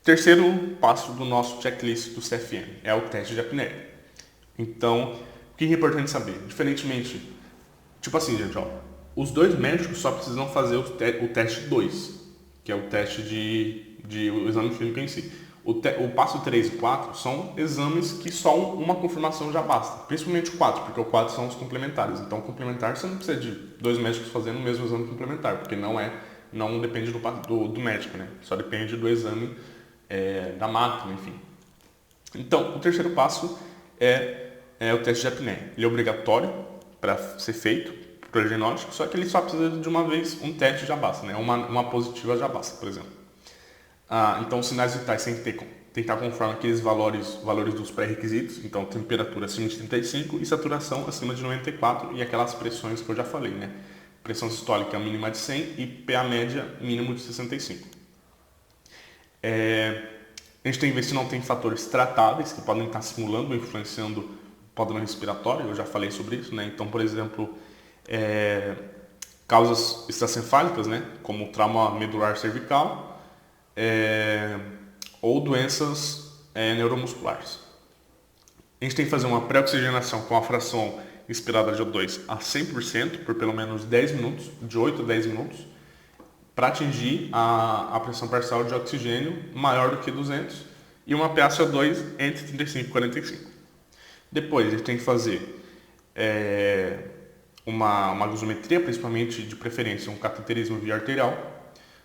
Terceiro passo do nosso checklist do CFM é o teste de apneia. Então, o que é importante saber? Diferentemente, tipo assim, gente, ó, os dois médicos só precisam fazer o teste 2, que é o teste o exame clínico em si. O passo 3 e 4 são exames que só uma confirmação já basta, principalmente o 4, porque o 4 são os complementares. Então, complementar você não precisa de 2 médicos fazendo o mesmo exame complementar, porque não depende do médico, né? Só depende do exame da máquina, enfim. Então, o terceiro passo é o teste de apneia. Ele é obrigatório para ser feito para o diagnóstico, só que ele só precisa de uma vez um teste já basta, né? Uma positiva já basta, por exemplo. Então, os sinais vitais tem que estar conforme aqueles valores dos pré-requisitos, então temperatura acima de 35 e saturação acima de 94 e aquelas pressões que eu já falei, né? Pressão sistólica mínima de 100 e PA média mínimo de 65. A gente tem que ver se não tem fatores tratáveis que podem estar simulando ou influenciando o padrão respiratório, eu já falei sobre isso, né? Então, por exemplo, causas extracefálicas, né? Como trauma medular cervical ou doenças neuromusculares. A gente tem que fazer uma pré-oxigenação com a fração inspirada de O2 a 100% por pelo menos 10 minutos, de 8 a 10 minutos, para atingir a pressão parcial de oxigênio maior do que 200 e uma PaCO2 entre 35 e 45. Depois, a gente tem que fazer uma gasometria, principalmente de preferência um cateterismo via arterial.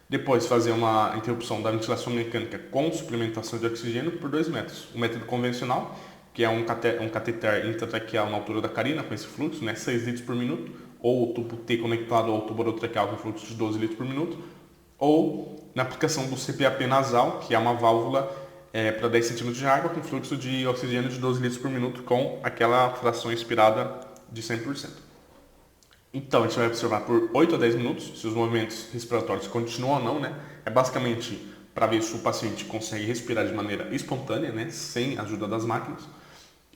Depois, fazer uma interrupção da ventilação mecânica com suplementação de oxigênio por 2 métodos. O método convencional, que é um cateter intratraqueal na altura da carina, com esse fluxo, né, 6 litros por minuto, ou o tubo T conectado ao tubo orotraqueal com fluxo de 12 litros por minuto, ou na aplicação do CPAP nasal, que é uma válvula para 10 centímetros de água com fluxo de oxigênio de 12 litros por minuto com aquela fração expirada de 100%. Então, a gente vai observar por 8 a 10 minutos se os movimentos respiratórios continuam ou não, né? É basicamente para ver se o paciente consegue respirar de maneira espontânea, né? Sem a ajuda das máquinas.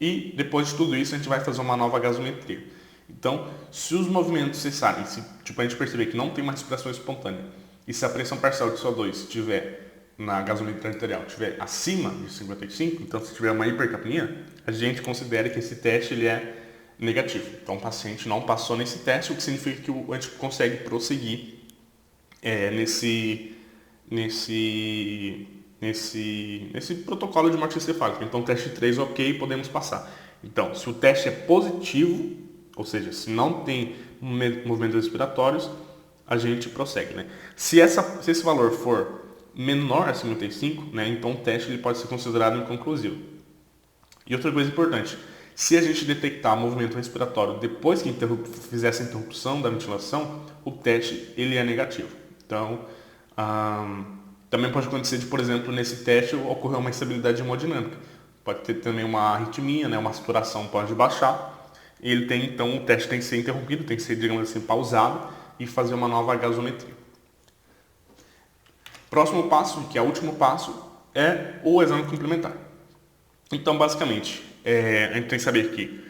E depois de tudo isso, a gente vai fazer uma nova gasometria. Então, se os movimentos cessarem, se a gente perceber que não tem uma respiração espontânea, e se a pressão parcial de CO2 estiver na gasometria arterial estiver acima de 55, então se tiver uma hipercapnia, a gente considera que esse teste ele é negativo. Então o paciente não passou nesse teste, o que significa que a gente consegue prosseguir nesse protocolo de morte encefálica. Então teste 3 ok, podemos passar. Então se o teste é positivo, ou seja, se não tem movimentos respiratórios, a gente prossegue, né? Se esse valor for menor a 55, né, então o teste ele pode ser considerado inconclusivo. E outra coisa importante, se a gente detectar movimento respiratório depois que fizer essa interrupção da ventilação, o teste ele é negativo. Então, também pode acontecer de, por exemplo, nesse teste ocorrer uma instabilidade hemodinâmica. Pode ter também uma arritmia, né, uma saturação pode baixar. E então o teste tem que ser interrompido, tem que ser, digamos assim, pausado e fazer uma nova gasometria. Próximo passo, que é o último passo, é o exame complementar. Então, basicamente, a gente tem que saber que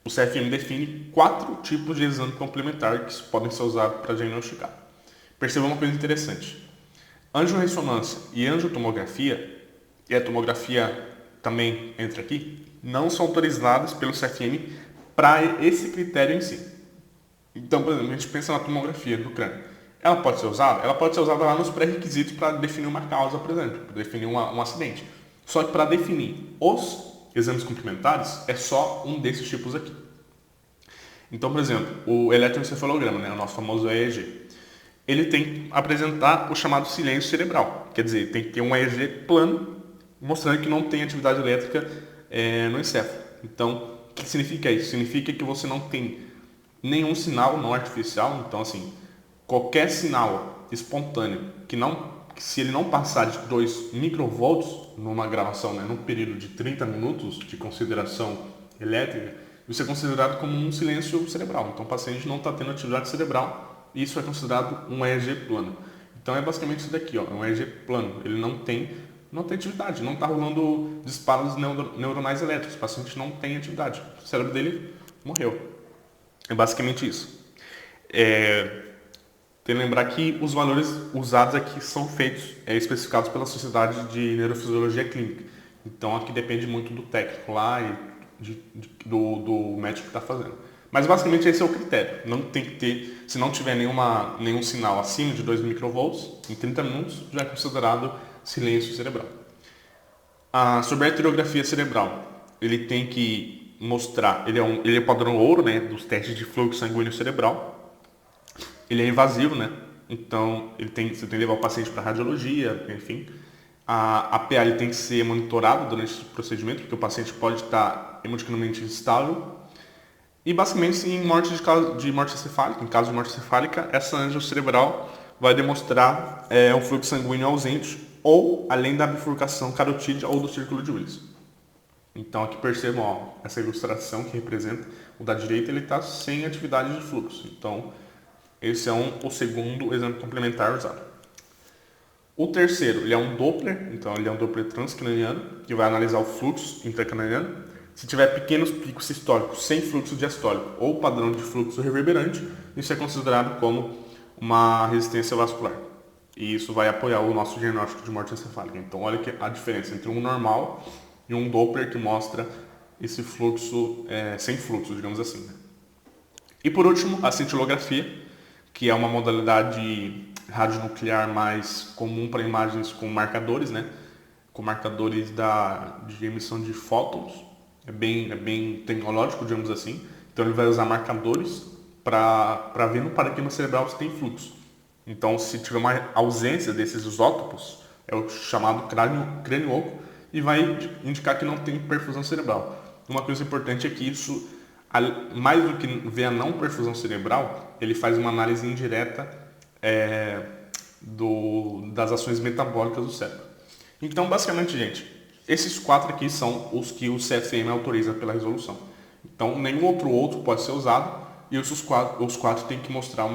o CFM define 4 tipos de exame complementar que podem ser usados para diagnosticar. Perceba uma coisa interessante. Angiorressonância e angiotomografia, e a tomografia também entra aqui, não são autorizadas pelo CFM para esse critério em si. Então, por exemplo, a gente pensa na tomografia do crânio. Ela pode ser usada? Ela pode ser usada lá nos pré-requisitos para definir uma causa, por exemplo, para definir um acidente. Só que para definir os exames complementares é só um desses tipos aqui. Então, por exemplo, o eletroencefalograma, né, o nosso famoso EEG, ele tem que apresentar o chamado silêncio cerebral. Quer dizer, tem que ter um EEG plano, mostrando que não tem atividade elétrica no encéfalo. Então, o que significa isso? Significa que você não tem nenhum sinal não artificial. Então, assim, qualquer sinal espontâneo que se ele não passar de 2 microvolts numa gravação, né, num período de 30 minutos de consideração elétrica, isso é considerado como um silêncio cerebral. Então o paciente não está tendo atividade cerebral e isso é considerado um EEG plano. Então é basicamente isso daqui, ó, é um EEG plano. Ele não tem atividade, não está rolando disparos neuronais elétricos. O paciente não tem atividade. O cérebro dele morreu. É basicamente isso. Tem que lembrar que os valores usados aqui são especificados pela Sociedade de Neurofisiologia Clínica. Então aqui depende muito do técnico lá e do médico que está fazendo. Mas basicamente esse é o critério. Não tem que ter, se não tiver nenhum sinal acima de 2 microvolts, em 30 minutos já é considerado silêncio cerebral. Sobre a arteriografia cerebral, ele tem que mostrar, ele é padrão ouro, né, dos testes de fluxo sanguíneo cerebral. Ele é invasivo, né? Então você tem que levar o paciente para radiologia, enfim. A PA ele tem que ser monitorado durante esse procedimento, porque o paciente pode estar hemodinamicamente instável. E basicamente em morte encefálica, em caso de morte encefálica, essa angio cerebral vai demonstrar um fluxo sanguíneo ausente ou além da bifurcação carotídea ou do círculo de Willis. Então aqui percebam, ó, essa ilustração que representa o da direita, ele está sem atividade de fluxo. Então esse é o segundo exame complementar usado. O terceiro, ele é um Doppler, então ele é um Doppler transcraniano, que vai analisar o fluxo intracraniano. Se tiver pequenos picos sistólicos sem fluxo diastólico ou padrão de fluxo reverberante, isso é considerado como uma resistência vascular. E isso vai apoiar o nosso diagnóstico de morte encefálica. Então olha a diferença entre um normal e um Doppler que mostra esse fluxo sem fluxo, digamos assim, né? E por último, a cintilografia, que é uma modalidade radionuclear mais comum para imagens com marcadores, né? Com marcadores de emissão de fótons. É bem tecnológico, digamos assim. Então ele vai usar marcadores para ver no parênquima cerebral se tem fluxo. Então se tiver uma ausência desses isótopos, é o chamado crânio oco, e vai indicar que não tem perfusão cerebral. Uma coisa importante é que isso, mais do que ver a não perfusão cerebral, ele faz uma análise indireta das ações metabólicas do cérebro. Então, basicamente, gente, esses 4 aqui são os que o CFM autoriza pela resolução. Então, nenhum outro pode ser usado e os 4 têm que mostrar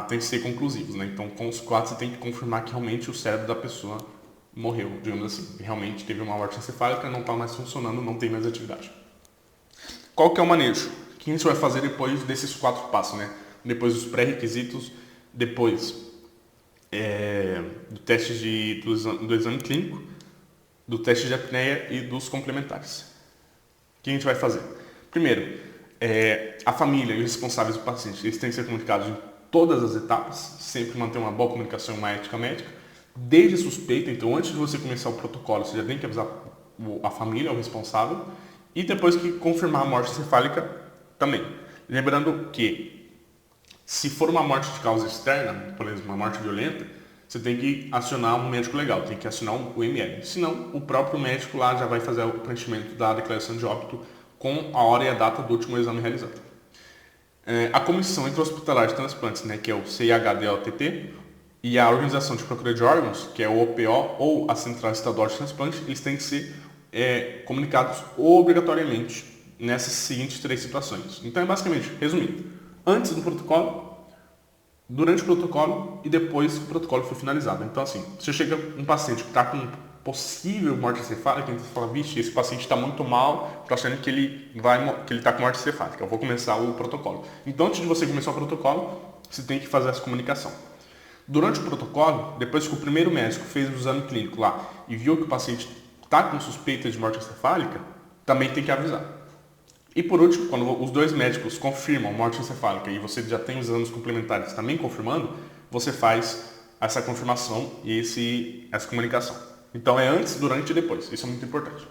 tem que ser conclusivos, né? Então, com os 4 você tem que confirmar que realmente o cérebro da pessoa morreu, digamos assim. Realmente teve uma morte encefálica, não está mais funcionando, não tem mais atividade. Qual que é o manejo? O que a gente vai fazer depois desses 4 passos, né? Depois dos pré-requisitos, depois do teste do exame clínico, do teste de apneia e dos complementares. O que a gente vai fazer? Primeiro, a família e os responsáveis do paciente, eles têm que ser comunicados em todas as etapas, sempre manter uma boa comunicação e uma ética médica, desde a suspeita. Então, antes de você começar o protocolo, você já tem que avisar a família, o responsável, e depois que confirmar a morte encefálica também. Lembrando que, se for uma morte de causa externa, por exemplo, uma morte violenta, você tem que acionar um médico legal, tem que acionar o ML. Senão, o próprio médico lá já vai fazer o preenchimento da declaração de óbito com a hora e a data do último exame realizado. A Comissão Intra-Hospitalar de Transplantes, né, que é o CIHDLTT, e a Organização de Procura de Órgãos, que é o OPO, ou a Central Estadual de Transplante, eles têm que ser comunicados obrigatoriamente nessas seguintes 3 situações. Então, basicamente, resumindo, antes do protocolo, durante o protocolo e depois que o protocolo for finalizado. Então, assim, se chega um paciente que está com possível morte encefálica, então você fala, vixe, esse paciente está muito mal, estou achando que ele está com morte encefálica, eu vou começar o protocolo. Então, antes de você começar o protocolo, você tem que fazer essa comunicação. Durante o protocolo, depois que o primeiro médico fez o exame clínico lá e viu que o paciente está com suspeita de morte encefálica, também tem que avisar. E por último, quando os 2 médicos confirmam morte encefálica e você já tem os exames complementares também confirmando, você faz essa confirmação e essa comunicação. Então é antes, durante e depois. Isso é muito importante.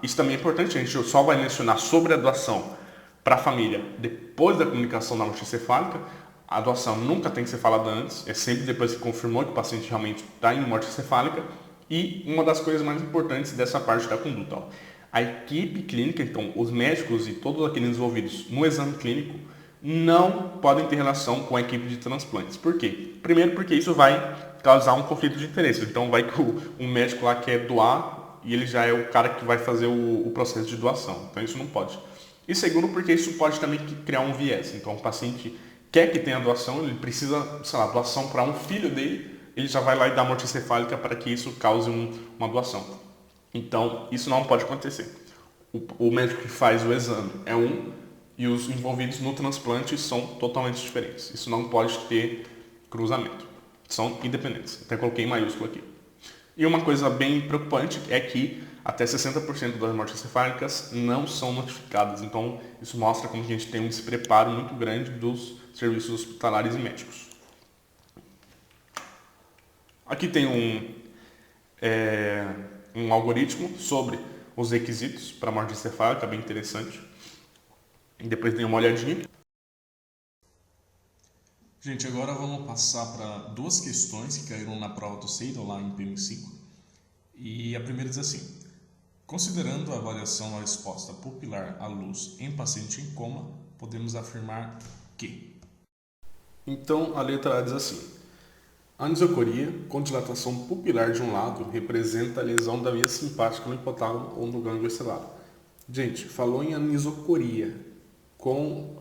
Isso também é importante, a gente só vai mencionar sobre a doação para a família depois da comunicação da morte encefálica. A doação nunca tem que ser falada antes, é sempre depois que confirmou que o paciente realmente está em morte encefálica. E uma das coisas mais importantes dessa parte da conduta, a equipe clínica, então os médicos e todos aqueles envolvidos no exame clínico, não podem ter relação com a equipe de transplantes. Por quê? Primeiro, porque isso vai causar um conflito de interesse. Então vai que o médico lá quer doar e ele já é o cara que vai fazer o processo de doação. Então isso não pode. E segundo, porque isso pode também criar um viés. Então o paciente quer que tenha doação, ele precisa, sei lá, doação para um filho dele, ele já vai lá e dá morte encefálica para que isso cause uma doação. Então, isso não pode acontecer. O médico que faz o exame é um e os envolvidos no transplante são totalmente diferentes. Isso não pode ter cruzamento. São independentes. Até coloquei em maiúsculo aqui. E uma coisa bem preocupante é que até 60% das mortes encefálicas não são notificadas. Então, isso mostra como que a gente tem um despreparo muito grande dos serviços hospitalares e médicos. Aqui tem um algoritmo sobre os requisitos para morte encefálica, bem interessante. E depois dê uma olhadinha. Gente, agora vamos passar para 2 questões que caíram na prova do CEIDA, lá em PM5. E a primeira diz assim: considerando a avaliação da resposta pupilar à luz em paciente em coma, podemos afirmar que... Então, a letra A diz assim: a anisocoria com dilatação pupilar de um lado representa a lesão da via simpática no hipotálamo ou no gânglio estelar. Gente, falou em anisocoria com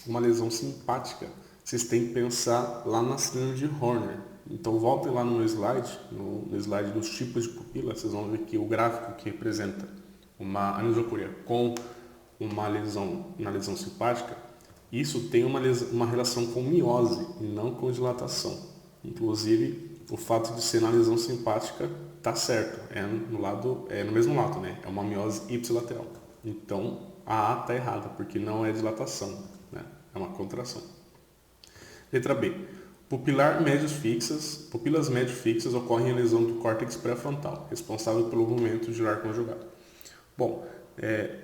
uma lesão simpática, vocês têm que pensar lá na síndrome de Horner. Então voltem lá no meu slide, no slide dos tipos de pupila, vocês vão ver que o gráfico que representa uma anisocoria com uma lesão na lesão simpática, isso tem uma relação com miose e não com dilatação. Inclusive, o fato de ser na lesão simpática está certo, no mesmo lado, né? É uma miose ipsilateral. Então, a A está errada, porque não é dilatação, né? É uma contração. Letra B. Pupilas médio fixas ocorrem em lesão do córtex pré-frontal, responsável pelo movimento girar conjugado. Bom,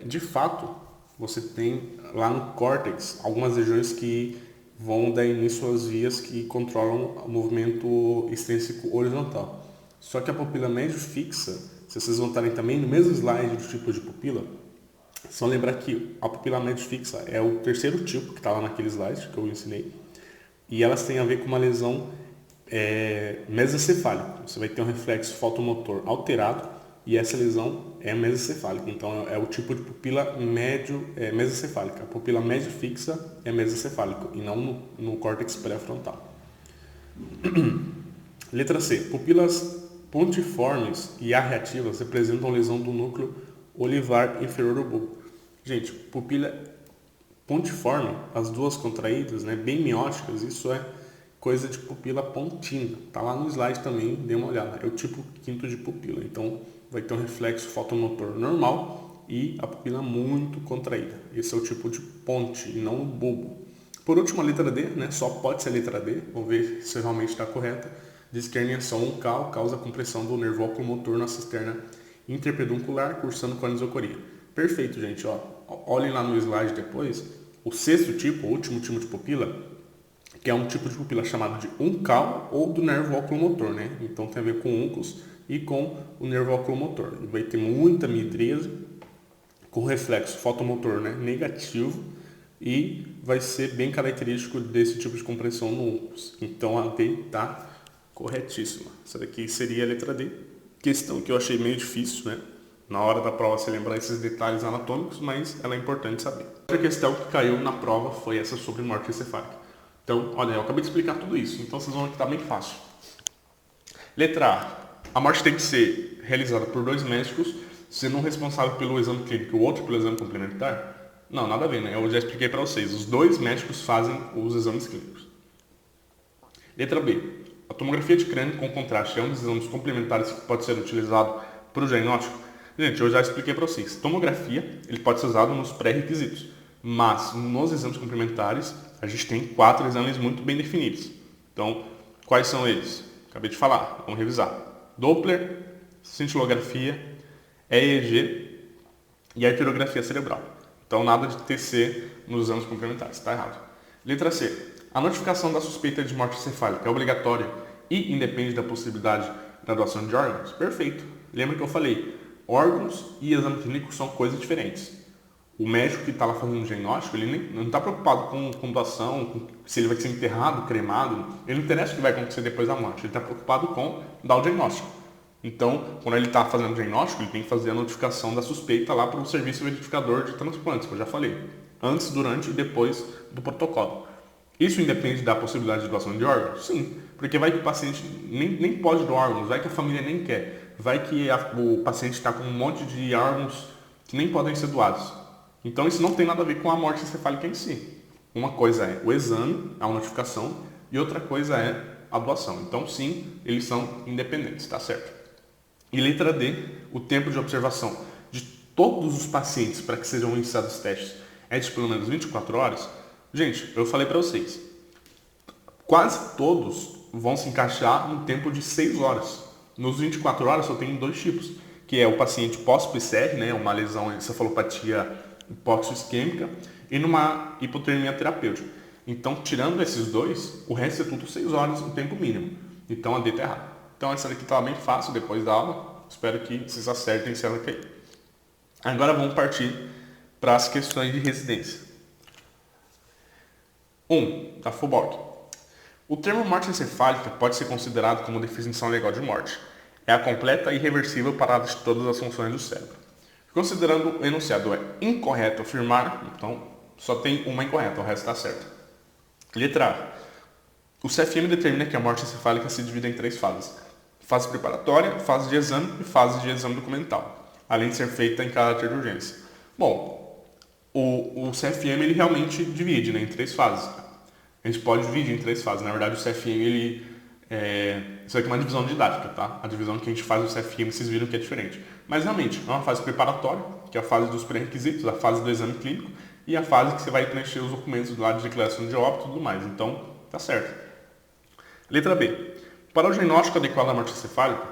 de fato, você tem lá no córtex algumas regiões que vão dar início às vias que controlam o movimento extrínseco horizontal. Só que a pupila médio fixa se vocês notarem também no mesmo slide do tipo de pupila, só lembrar que a pupila médio fixa é o terceiro tipo que está lá naquele slide que eu ensinei, e elas têm a ver com uma lesão mesocefálica. Você vai ter um reflexo fotomotor alterado e essa lesão é mesocefálica. Então é o tipo de pupila mesocefálica. A pupila médio fixa é mesocefálica e não no córtex pré-frontal. Letra C. Pupilas pontiformes e arreativas representam lesão do núcleo olivar inferior do bulbo. Gente, pupila pontiforme, as duas contraídas, né, bem mióticas, isso é coisa de pupila pontina. Tá lá no slide também, dê uma olhada. É o tipo quinto de pupila. Então, vai ter um reflexo fotomotor normal e a pupila muito contraída. Esse é o tipo de ponte e não o bulbo. Por último, a letra D, né, só pode ser a letra D. Vamos ver se realmente está correta. Diz que a herniação oncal causa compressão do nervo oculomotor na cisterna interpeduncular, cursando com a anisocoria. Perfeito, gente. Ó. Olhem lá no slide depois. O sexto tipo, o último tipo de pupila, que é um tipo de pupila chamado de uncal ou do nervo oculomotor, né? Então tem a ver com únculos e com o nervo oculomotor. Vai ter muita midríase, com reflexo fotomotor, né, negativo, e vai ser bem característico desse tipo de compressão no únculos. Então a D está corretíssima. Essa daqui seria a letra D. Questão que eu achei meio difícil, né? Na hora da prova você lembrar esses detalhes anatômicos, mas ela é importante saber. Outra questão que caiu na prova foi essa sobre morte encefálica. Então, olha, eu acabei de explicar tudo isso, então vocês vão ver que está bem fácil. Letra A morte tem que ser realizada por dois médicos, sendo um responsável pelo exame clínico e o outro pelo exame complementar? Não, nada a ver, né? Eu já expliquei para vocês, os dois médicos fazem os exames clínicos. Letra B. A tomografia de crânio com contraste é um dos exames complementares que pode ser utilizado para o diagnóstico? Gente, eu já expliquei para vocês. Tomografia, ele pode ser usado nos pré-requisitos, mas nos exames complementares, a gente tem 4 exames muito bem definidos. Então, quais são eles? Acabei de falar, vamos revisar. Doppler, cintilografia, EEG e arteriografia cerebral. Então, nada de TC nos exames complementares, está errado. Letra C. A notificação da suspeita de morte encefálica é obrigatória e independe da possibilidade da doação de órgãos? Perfeito. Lembra que eu falei, órgãos e exame clínico são coisas diferentes. O médico que está lá fazendo o diagnóstico, ele não está preocupado com doação, com se ele vai ser enterrado, cremado. Ele não interessa o que vai acontecer depois da morte. Ele está preocupado com dar o diagnóstico. Então, quando ele está fazendo o diagnóstico, ele tem que fazer a notificação da suspeita lá para o serviço verificador de transplantes, que eu já falei. Antes, durante e depois do protocolo. Isso independe da possibilidade de doação de órgãos? Sim, porque vai que o paciente nem pode doar órgãos, vai que a família nem quer, vai que o paciente está com um monte de órgãos que nem podem ser doados. Então isso não tem nada a ver com a morte encefálica em si. Uma coisa é o exame, a notificação, e outra coisa é a doação. Então sim, eles são independentes, tá certo? E letra D, o tempo de observação de todos os pacientes para que sejam iniciados os testes é de pelo menos 24 horas. Gente, eu falei para vocês, quase todos vão se encaixar no tempo de 6 horas. Nos 24 horas só tem 2 tipos, que é o paciente pós-PCR, né, uma lesão encefalopatia hipóxia isquêmica, e numa hipotermia terapêutica. Então, tirando esses dois, o resto é tudo 6 horas, o tempo mínimo. Então, a D está errada. Então, essa daqui estava bem fácil depois da aula. Espero que vocês acertem se ela cair. Agora, vamos partir para as questões de residência. 1. Da FUBOC. O termo morte encefálica pode ser considerado como definição legal de morte. É a completa e irreversível parada de todas as funções do cérebro. Considerando o enunciado é incorreto afirmar, então só tem uma incorreta, o resto está certo. Letra A. O CFM determina que a morte encefálica se divide em 3 fases. Fase preparatória, fase de exame e fase de exame documental, além de ser feita em caráter de urgência. Bom, o CFM ele realmente divide, né, em 3 fases. A gente pode dividir em 3 fases. Na verdade, o CFM isso aqui é uma divisão didática, tá? A divisão que a gente faz do CFM, vocês viram que é diferente. Mas realmente, é uma fase preparatória, que é a fase dos pré-requisitos, a fase do exame clínico e a fase que você vai preencher os documentos lá de declaração de óbito e tudo mais. Então, tá certo. Letra B. Para o diagnóstico adequado da morte encefálica,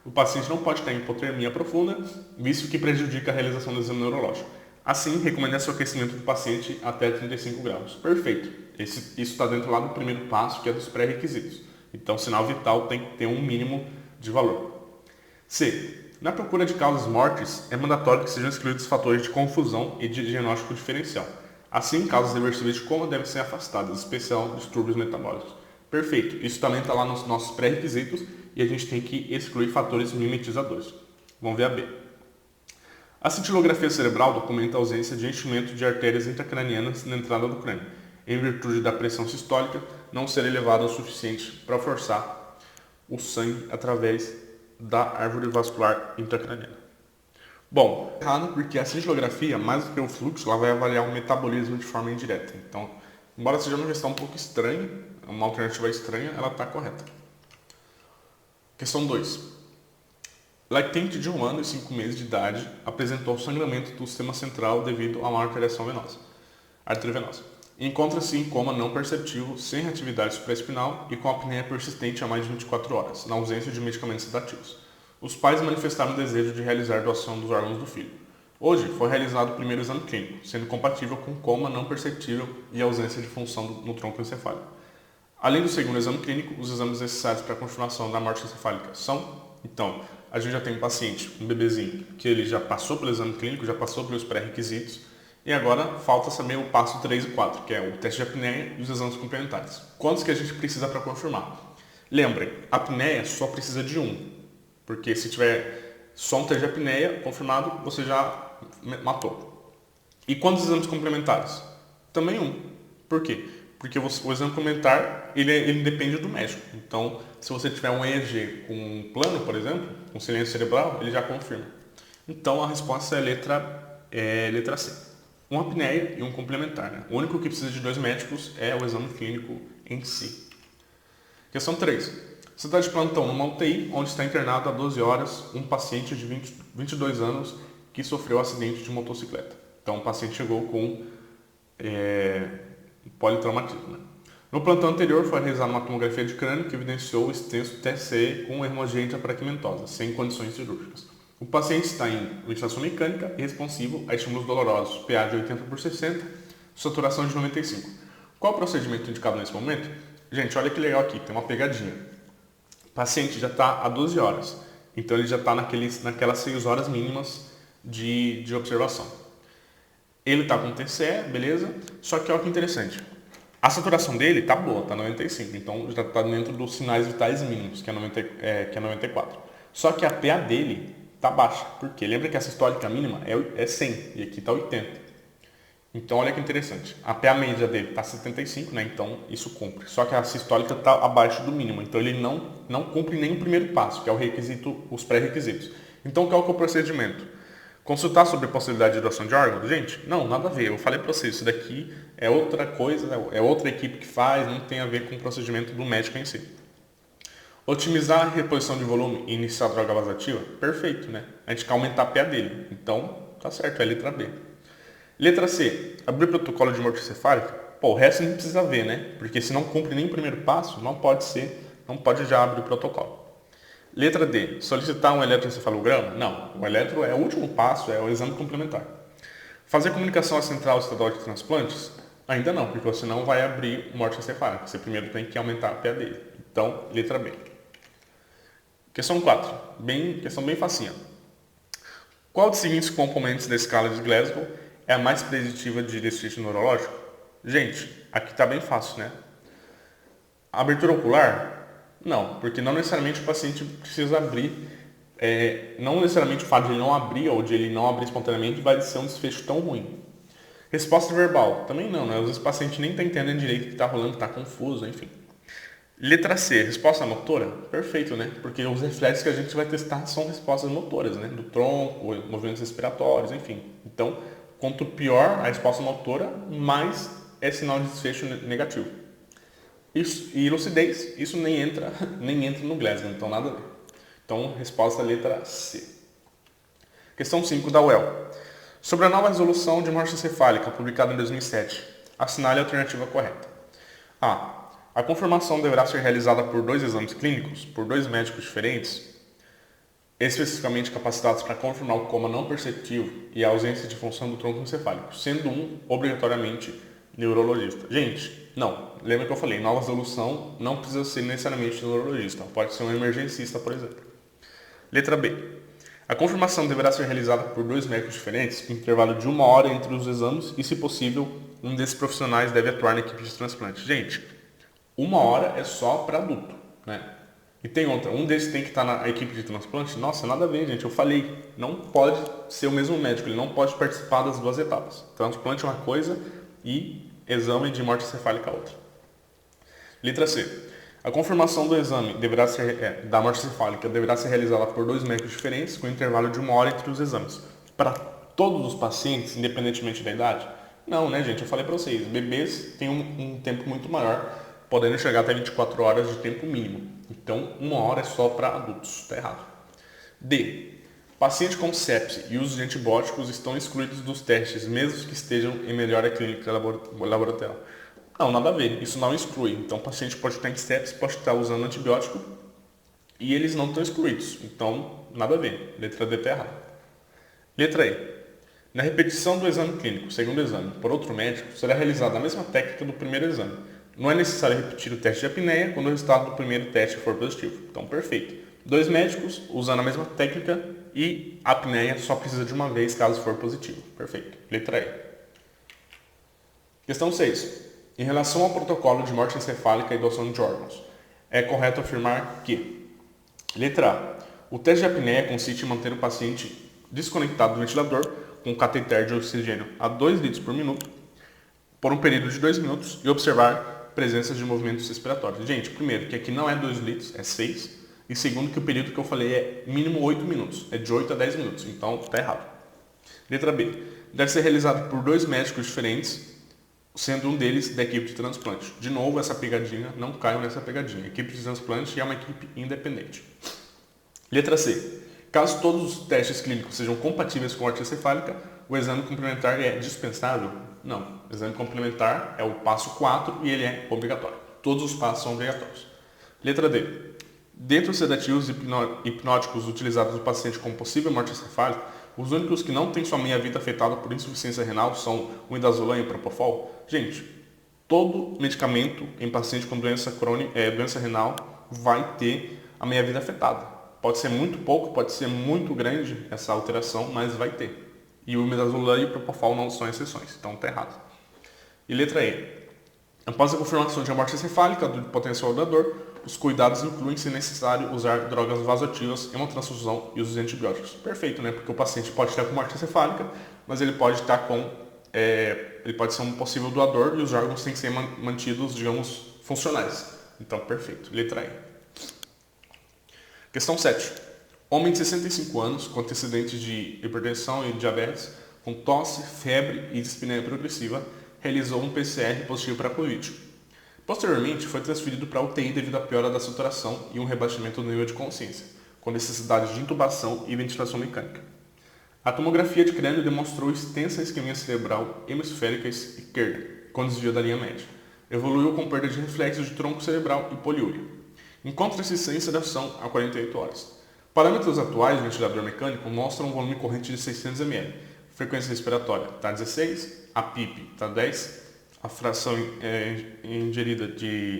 o paciente não pode ter hipotermia profunda, visto que prejudica a realização do exame neurológico. Assim, recomenda-se o aquecimento do paciente até 35 graus. Perfeito. Isso está dentro lá do primeiro passo, que é dos pré-requisitos. Então, sinal vital tem que ter um mínimo de valor. C. Na procura de causas mortes, é mandatório que sejam excluídos fatores de confusão e de diagnóstico diferencial. Assim, causas reversíveis de coma devem ser afastadas, em especial distúrbios metabólicos. Perfeito, isso também está lá nos nossos pré-requisitos e a gente tem que excluir fatores mimetizadores. Vamos ver a B. A cintilografia cerebral documenta a ausência de enchimento de artérias intracranianas na entrada do crânio, em virtude da pressão sistólica não ser elevada o suficiente para forçar o sangue através da árvore vascular intracraniana. Bom, errado porque a cintilografia, mais do que o fluxo, ela vai avaliar o metabolismo de forma indireta. Então, embora seja uma questão um pouco estranha, uma alternativa estranha, ela está correta. Questão 2. Lactente de 1 ano e 5 meses de idade apresentou sangramento do sistema central devido a uma alteração venosa, arteriovenosa. Encontra-se em coma não perceptível, sem atividade supraespinal e com apneia persistente há mais de 24 horas, na ausência de medicamentos sedativos. Os pais manifestaram o desejo de realizar doação dos órgãos do filho. Hoje foi realizado o primeiro exame clínico, sendo compatível com coma não perceptível e ausência de função no tronco encefálico. Além do segundo exame clínico, os exames necessários para a confirmação da morte encefálica são, então, a gente já tem um paciente, um bebezinho, que ele já passou pelo exame clínico, já passou pelos pré-requisitos, e agora falta saber o passo 3 e 4, que é o teste de apneia e os exames complementares. Quantos que a gente precisa para confirmar? Lembrem, a apneia só precisa de um, porque se tiver só um teste de apneia confirmado, você já matou. E quantos exames complementares? Também um. Por quê? Porque o exame complementar, ele depende do médico. Então, se você tiver um EEG com um plano, por exemplo, com silêncio cerebral, ele já confirma. Então, a resposta é letra C. Uma apneia e um complementar. Né? O único que precisa de 2 médicos é o exame clínico em si. Questão 3. Você está de plantão numa UTI, onde está internado há 12 horas um paciente de 22 anos que sofreu um acidente de motocicleta. Então, o paciente chegou com politraumatismo. Né? No plantão anterior foi realizada uma tomografia de crânio que evidenciou o extenso TSE com hemorragia intrapraquementosa, sem condições cirúrgicas. O paciente está em ventilação mecânica e responsivo a estímulos dolorosos, PA de 80/60, saturação de 95. Qual o procedimento indicado nesse momento? Gente, olha que legal aqui, tem uma pegadinha. O paciente já está há 12 horas, então ele já está naquelas 6 horas mínimas de observação. Ele está com TCE, beleza? Só que olha que interessante. A saturação dele está boa, está 95. Então já está dentro dos sinais vitais mínimos, que é 94. Só que a PA dele está baixa. Por quê? Lembra que a sistólica mínima é 100 e aqui está 80. Então olha que interessante. A PA média dele está 75, né? Então isso cumpre. Só que a sistólica está abaixo do mínimo. Então ele não cumpre nem o primeiro passo, que é o requisito, os pré-requisitos. Então qual que é o procedimento? Consultar sobre a possibilidade de doação de órgãos? Gente, não, nada a ver. Eu falei para vocês, isso daqui é outra coisa, é outra equipe que faz, não tem a ver com o procedimento do médico em si. Otimizar a reposição de volume e iniciar a droga vasativa? Perfeito, né? A gente quer aumentar a PA dele. Então, tá certo, é a letra B. Letra C. Abrir protocolo de morte encefálica? Pô, o resto não precisa ver, né? Porque se não cumpre nem o primeiro passo, não pode já abrir o protocolo. Letra D. Solicitar um eletroencefalograma? Não. O eletro é o último passo, é o exame complementar. Fazer comunicação à Central Estadual de Transplantes? Ainda não, porque você não vai abrir morte encefálica. Você primeiro tem que aumentar a PA dele. Então, letra B. Questão 4. Questão bem facinha. Qual dos seguintes componentes da escala de Glasgow é a mais preditiva de desfecho neurológico? Gente, aqui está bem fácil, né? A abertura ocular? Não, porque não necessariamente o paciente precisa abrir, não necessariamente o fato de ele não abrir ou de ele não abrir espontaneamente vai ser um desfecho tão ruim. Resposta verbal? Também não, né? Às vezes o paciente nem está entendendo direito o que está rolando, está confuso, enfim. Letra C, resposta motora? Perfeito, né? Porque os reflexos que a gente vai testar são respostas motoras, né? Do tronco, movimentos respiratórios, enfim. Então, quanto pior a resposta motora, mais é sinal de desfecho negativo. Isso, e lucidez, isso nem entra no Glasgow, então nada a ver. Então, resposta letra C. Questão 5 da UEL. Sobre a nova resolução de morte encefálica, publicada em 2007, assinale a alternativa correta. A. A confirmação deverá ser realizada por 2 exames clínicos, por 2 médicos diferentes, especificamente capacitados para confirmar o coma não perceptivo e a ausência de função do tronco encefálico, sendo um, obrigatoriamente, neurologista. Gente, não. Lembra que eu falei, nova resolução não precisa ser necessariamente neurologista. Pode ser um emergencista, por exemplo. Letra B. A confirmação deverá ser realizada por 2 médicos diferentes, com intervalo de 1 hora entre os exames e, se possível, um desses profissionais deve atuar na equipe de transplante. Gente, 1 hora é só para adulto, né? E tem outra, um desses tem que estar na equipe de transplante? Nossa, nada a ver, gente. Eu falei, não pode ser o mesmo médico, ele não pode participar das 2 etapas. Transplante é uma coisa e exame de morte encefálica outra. Letra C. A confirmação do exame da morte encefálica deverá ser realizada por 2 médicos diferentes, com intervalo de 1 hora entre os exames. Para todos os pacientes, independentemente da idade? Não, né, gente? Eu falei para vocês, bebês têm um tempo muito maior, podendo chegar até 24 horas de tempo mínimo. Então, 1 hora é só para adultos. Está errado. D. Paciente com sepse e uso de antibióticos estão excluídos dos testes, mesmo que estejam em melhora clínica laboratorial. Não, nada a ver. Isso não exclui. Então, o paciente pode estar em sepse, pode estar usando antibiótico e eles não estão excluídos. Então, nada a ver. Letra D está errada. Letra E. Na repetição do exame clínico, segundo exame, por outro médico, será realizada a mesma técnica do primeiro exame. Não é necessário repetir o teste de apneia quando o resultado do primeiro teste for positivo. Então, perfeito. 2 médicos usando a mesma técnica e a apneia só precisa de uma vez caso for positivo. Perfeito. Letra E. Questão 6. Em relação ao protocolo de morte encefálica e doação de órgãos, é correto afirmar que: letra A. O teste de apneia consiste em manter o paciente desconectado do ventilador com cateter de oxigênio a 2 litros por minuto por um período de 2 minutos e observar presenças de movimentos respiratórios. Gente, primeiro, que aqui não é 2 litros, é 6. E segundo, que o período que eu falei é mínimo 8 minutos, é de 8 a 10 minutos. Então, está errado. Letra B. Deve ser realizado por 2 médicos diferentes, sendo um deles da equipe de transplante. De novo, essa pegadinha, não caiam nessa pegadinha. A equipe de transplante é uma equipe independente. Letra C. Caso todos os testes clínicos sejam compatíveis com a morte encefálica, o exame complementar é dispensável? Não. O exame complementar é o passo 4 e ele é obrigatório. Todos os passos são obrigatórios. Letra D. Dentre os sedativos hipnóticos utilizados no paciente com possível morte encefálica, os únicos que não têm sua meia-vida afetada por insuficiência renal são o midazolam e o propofol. Gente, todo medicamento em paciente com doença renal vai ter a meia-vida afetada. Pode ser muito pouco, pode ser muito grande essa alteração, mas vai ter. E o midazolam e o propofol não são exceções, então está errado. E letra E. Após a confirmação de uma morte encefálica do potencial doador, os cuidados incluem, se necessário, usar drogas vasoativas, hemotransfusão e uso de antibióticos. Perfeito, né? Porque o paciente pode estar com morte encefálica, mas ele pode estar ele pode ser um possível doador e os órgãos têm que ser mantidos, digamos, funcionais. Então, perfeito. Letra E. Questão 7. Homem de 65 anos, com antecedentes de hipertensão e diabetes, com tosse, febre e dispneia progressiva, realizou um PCR positivo para a Covid. Posteriormente, foi transferido para a UTI devido à piora da saturação e um rebaixamento do nível de consciência, com necessidade de intubação e ventilação mecânica. A tomografia de crânio demonstrou extensa isquemia cerebral hemisférica esquerda, com desvio da linha média. Evoluiu com perda de reflexos de tronco cerebral e poliúria. Encontra-se sem sedação há 48 horas. Parâmetros atuais do ventilador mecânico mostram um volume corrente de 600 ml. Frequência respiratória está 16, a PIP está 10, a fração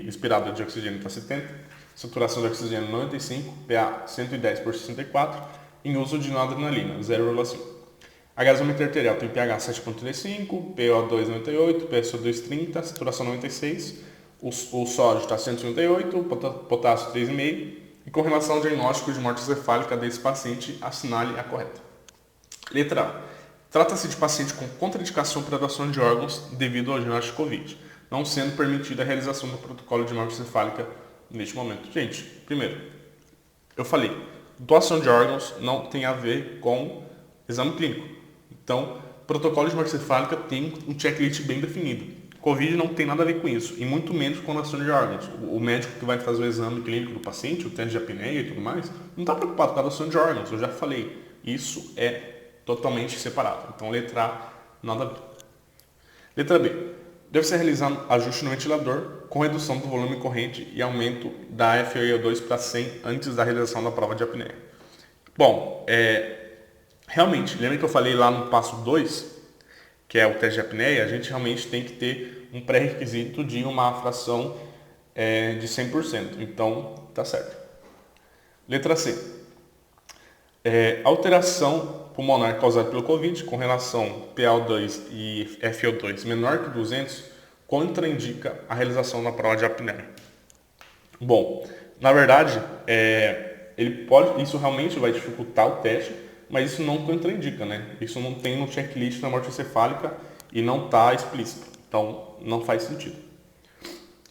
inspirada de oxigênio está 70, saturação de oxigênio 95, PA 110 por 64, em uso de noradrenalina 0,5. A gasômetro arterial tem pH 7,35, PO2 98, PSO2 30, saturação 96, o sódio está 138, potássio 3,5, e com relação ao diagnóstico de morte encefálica desse paciente, assinale a correta. Letra A. Trata-se de paciente com contraindicação para doação de órgãos devido ao diagnóstico de Covid, não sendo permitida a realização do protocolo de morte encefálica neste momento. Gente, primeiro, eu falei, doação de órgãos não tem a ver com exame clínico. Então, protocolo de morte encefálica tem um checklist bem definido. Covid não tem nada a ver com isso, e muito menos com doação de órgãos. O médico que vai fazer o exame clínico do paciente, o teste de apneia e tudo mais, não está preocupado com a doação de órgãos, eu já falei. Isso é totalmente separado. Então, letra A, nada a ver. Letra B. Deve ser realizado ajuste no ventilador com redução do volume corrente e aumento da FiO2 para 100 antes da realização da prova de apneia. Bom, realmente, lembra que eu falei lá no passo 2, que é o teste de apneia, a gente realmente tem que ter um pré-requisito de uma fração de 100%. Então, tá certo. Letra C. Alteração pulmonar causada pelo Covid com relação PaO2 e FiO2 menor que 200 contraindica a realização da prova de apneia. Bom, na verdade, isso realmente vai dificultar o teste, mas isso não contraindica, né? Isso não tem no checklist na morte encefálica e não está explícito, então não faz sentido.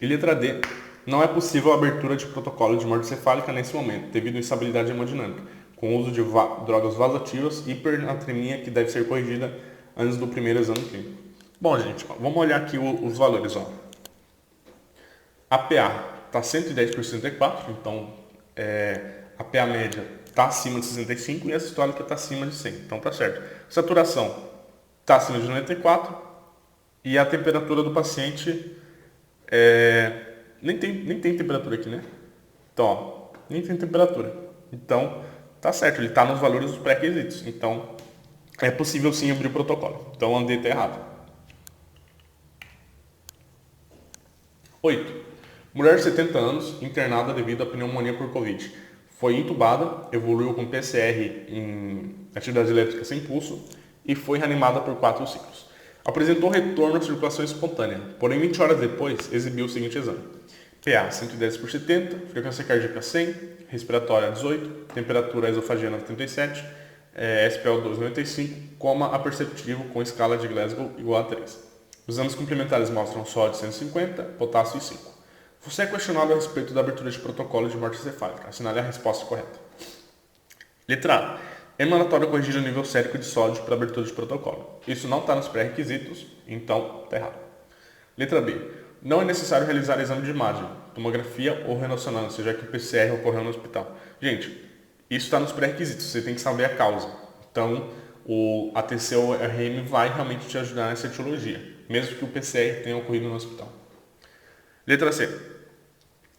E letra D, não é possível a abertura de protocolo de morte encefálica nesse momento, devido à instabilidade hemodinâmica, com o uso de drogas vasoativas e hipernatremia que deve ser corrigida antes do primeiro exame clínico. Bom, gente, vamos olhar aqui os valores. A PA está 110/64, então a PA média está acima de 65 e a sistólica está acima de 100, então tá certo. Saturação está acima de 94 e a temperatura do paciente nem tem temperatura aqui, né? Então, nem tem temperatura. Então, tá certo, ele está nos valores dos pré-requisitos. Então, é possível sim abrir o protocolo. Então, a D está errado. 8. Mulher de 70 anos, internada devido a pneumonia por Covid. Foi entubada, evoluiu com PCR em atividade elétrica sem pulso e foi reanimada por 4 ciclos. Apresentou retorno à circulação espontânea, porém 20 horas depois exibiu o seguinte exame. PA 110/70, frequência cardíaca 100, respiratória 18, temperatura esofagiana 37, SpO2 95, coma aperceptível com escala de Glasgow igual a 3. Os exames complementares mostram sódio 150, potássio 5. Você é questionado a respeito da abertura de protocolo de morte encefálica. Assinale a resposta correta. Letra A. É mandatório corrigir o nível sérico de sódio para abertura de protocolo. Isso não está nos pré-requisitos, então está errado. Letra B. Não é necessário realizar exame de imagem, tomografia ou ressonância, já que o PCR ocorreu no hospital. Gente, isso está nos pré-requisitos, você tem que saber a causa. Então, o ATC ou RM vai realmente te ajudar nessa etiologia, mesmo que o PCR tenha ocorrido no hospital. Letra C.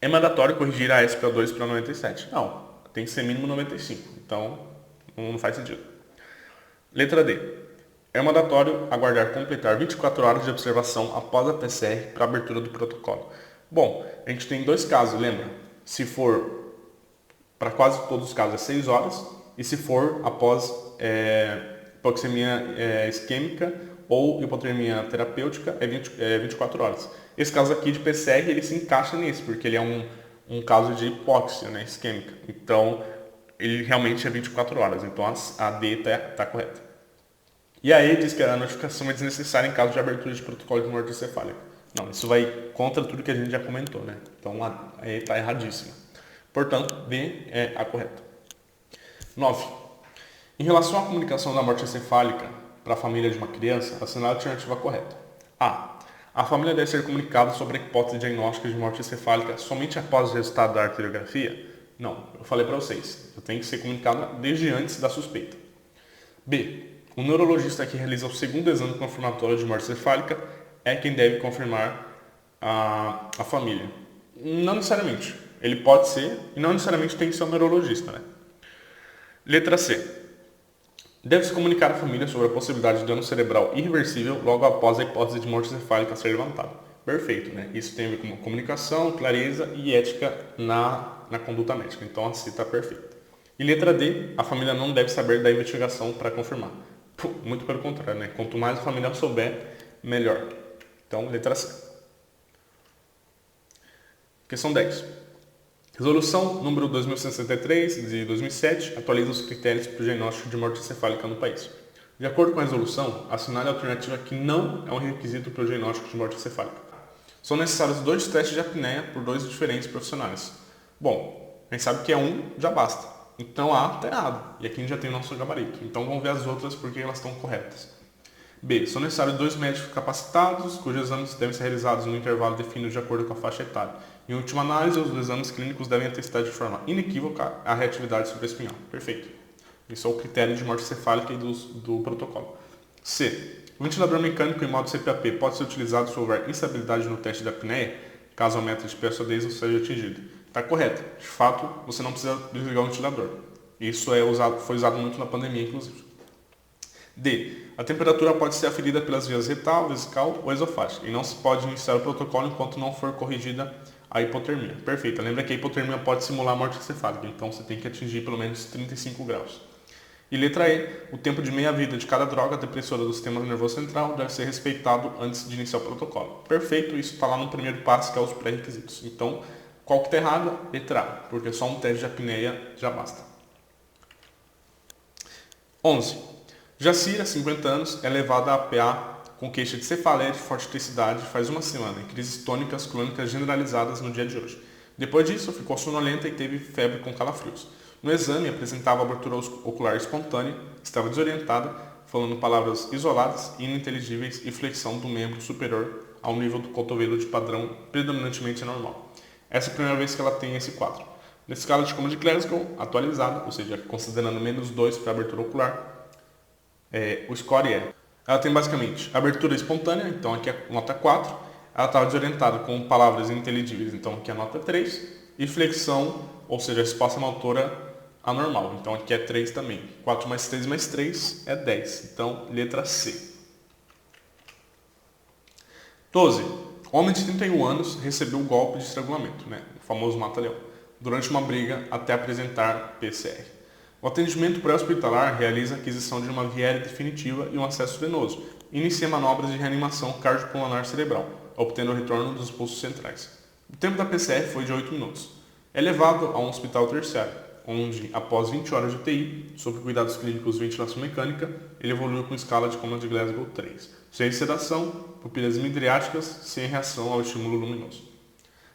É mandatório corrigir a SpO2 para 97. Não, tem que ser mínimo 95, então não faz sentido. Letra D. É mandatório aguardar completar 24 horas de observação após a PCR para a abertura do protocolo. Bom, a gente tem 2 casos, lembra? Se for, para quase todos os casos, é 6 horas, e se for após hipoxemia isquêmica ou hipotermia terapêutica, é 24 horas. Esse caso aqui de PCR, ele se encaixa nisso, porque ele é um caso de hipóxia, né, isquêmica. Então, ele realmente é 24 horas, então a D está correta. E aí diz que a notificação é desnecessária em caso de abertura de protocolo de morte encefálica. Não, isso vai contra tudo que a gente já comentou, né? Então aí está erradíssimo. Portanto, D é a correta. 9. Em relação à comunicação da morte encefálica para a família de uma criança, assinale a alternativa correta. A. A família deve ser comunicada sobre a hipótese diagnóstica de morte encefálica somente após o resultado da arteriografia? Não, eu falei para vocês. Eu tenho que ser comunicada desde antes da suspeita. B. O neurologista que realiza o segundo exame confirmatório de morte encefálica é quem deve confirmar a família. Não necessariamente. Ele pode ser e não necessariamente tem que ser um neurologista, né? Letra C. Deve-se comunicar à família sobre a possibilidade de dano cerebral irreversível logo após a hipótese de morte encefálica ser levantada. Perfeito, né? Isso tem a ver com comunicação, clareza e ética na conduta médica. Então, a C está perfeita. E letra D, a família não deve saber da investigação para confirmar. Muito pelo contrário, né? Quanto mais a família souber, melhor. Então, letra C. Questão 10. Resolução número 2163 de 2007 atualiza os critérios para o diagnóstico de morte encefálica no país. De acordo com a resolução, assinale a alternativa que não é um requisito para o diagnóstico de morte encefálica. São necessários 2 testes de apneia por 2 diferentes profissionais. Bom, a gente sabe que já basta. Então A está errado. E aqui a gente já tem o nosso gabarito. Então vamos ver as outras porque elas estão corretas. B. São necessários 2 médicos capacitados, cujos exames devem ser realizados no intervalo definido de acordo com a faixa etária. Em última análise, os exames clínicos devem atestar de forma inequívoca a reatividade supraespinhal. Perfeito. Isso é o critério de morte encefálica e do protocolo. C. O ventilador mecânico em modo CPAP pode ser utilizado se houver instabilidade no teste da apneia, caso o método de PSO10 não seja atingido. Está correto. De fato, você não precisa desligar o ventilador. Isso foi usado muito na pandemia, inclusive. D. A temperatura pode ser aferida pelas vias retal, vesical ou esofágica e não se pode iniciar o protocolo enquanto não for corrigida a hipotermia. Perfeito. Lembra que a hipotermia pode simular a morte encefálica, então você tem que atingir pelo menos 35 graus. E letra E, o tempo de meia-vida de cada droga depressora do sistema nervoso central deve ser respeitado antes de iniciar o protocolo. Perfeito, isso está lá no primeiro passo, que é os pré-requisitos. Então, qual que está errado? Letra A, porque só um teste de apneia já basta. 11. Jacira, 50 anos, é levada a PA com queixa de cefaleia de forte intensidade faz uma semana, em crises tônicas crônicas generalizadas no dia de hoje. Depois disso, ficou sonolenta e teve febre com calafrios. No exame, apresentava abertura ocular espontânea, estava desorientada, falando palavras isoladas, ininteligíveis e flexão do membro superior ao nível do cotovelo de padrão predominantemente anormal. Essa é a primeira vez que ela tem esse quadro. Na escala de Coma de Glasgow, atualizada, ou seja, considerando -2 para abertura ocular, o score é... Ela tem basicamente abertura espontânea, então aqui é nota 4. Ela estava desorientada com palavras ininteligíveis, então aqui é nota 3. E flexão, ou seja, resposta motora anormal, então aqui é 3 também. 4 mais 3 mais 3 é 10, então letra C. 12. Homem de 31 anos recebeu um golpe de estrangulamento, o famoso mata-leão, durante uma briga até apresentar PCR. O atendimento pré-hospitalar realiza a aquisição de uma viela definitiva e um acesso venoso. Inicia manobras de reanimação cardiopulmonar cerebral, obtendo o retorno dos pulsos centrais. O tempo da PCR foi de 8 minutos. É levado a um hospital terciário, onde, após 20 horas de UTI, sob cuidados clínicos e ventilação mecânica, ele evoluiu com escala de Coma de Glasgow 3, sem sedação, pupilas midriáticas, sem reação ao estímulo luminoso.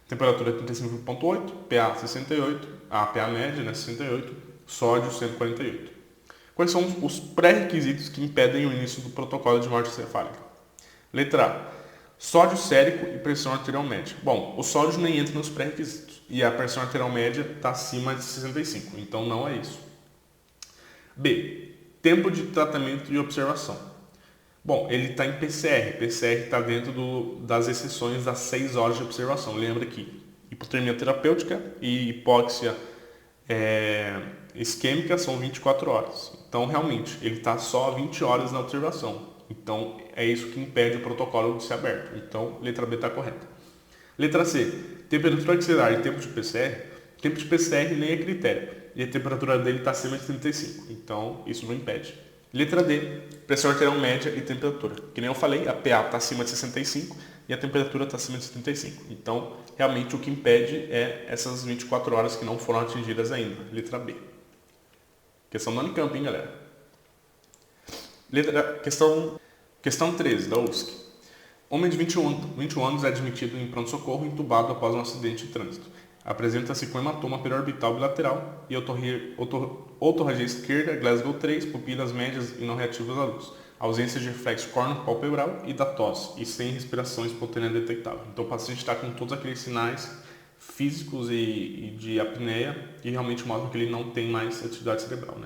Temperatura 35,8, PA 68, a PA média 68, sódio 148. Quais são os pré-requisitos que impedem o início do protocolo de morte encefálica? Letra A. Sódio sérico e pressão arterial média. Bom, o sódio nem entra nos pré-requisitos e a pressão arterial média está acima de 65, então não é isso. B. Tempo de tratamento e observação. Bom, ele está em PCR. PCR está dentro das exceções das 6 horas de observação. Lembra que hipotermia terapêutica e hipóxia isquêmica são 24 horas. Então, realmente, ele está só 20 horas na observação. Então, é isso que impede o protocolo de ser aberto. Então, letra B está correta. Letra C. Temperatura axilar e tempo de PCR. Tempo de PCR nem é critério. E a temperatura dele está acima de 35. Então, isso não impede. Letra D. Pressão arterial média e temperatura. Que nem eu falei, a PA está acima de 65 e a temperatura está acima de 35. Então, realmente, o que impede é essas 24 horas que não foram atingidas ainda. Letra B. Questão do Unicamp, hein, galera? Questão 13, da USC. Homem de 21 anos é admitido em pronto-socorro entubado após um acidente de trânsito. Apresenta-se com hematoma periorbital bilateral e otorragia esquerda, Glasgow 3, pupilas médias e não reativas à luz. Ausência de reflexo corno-palpebral e da tosse, e sem respiração espontânea detectável. Então o paciente está com todos aqueles sinais físicos e de apneia que realmente mostram que ele não tem mais atividade cerebral,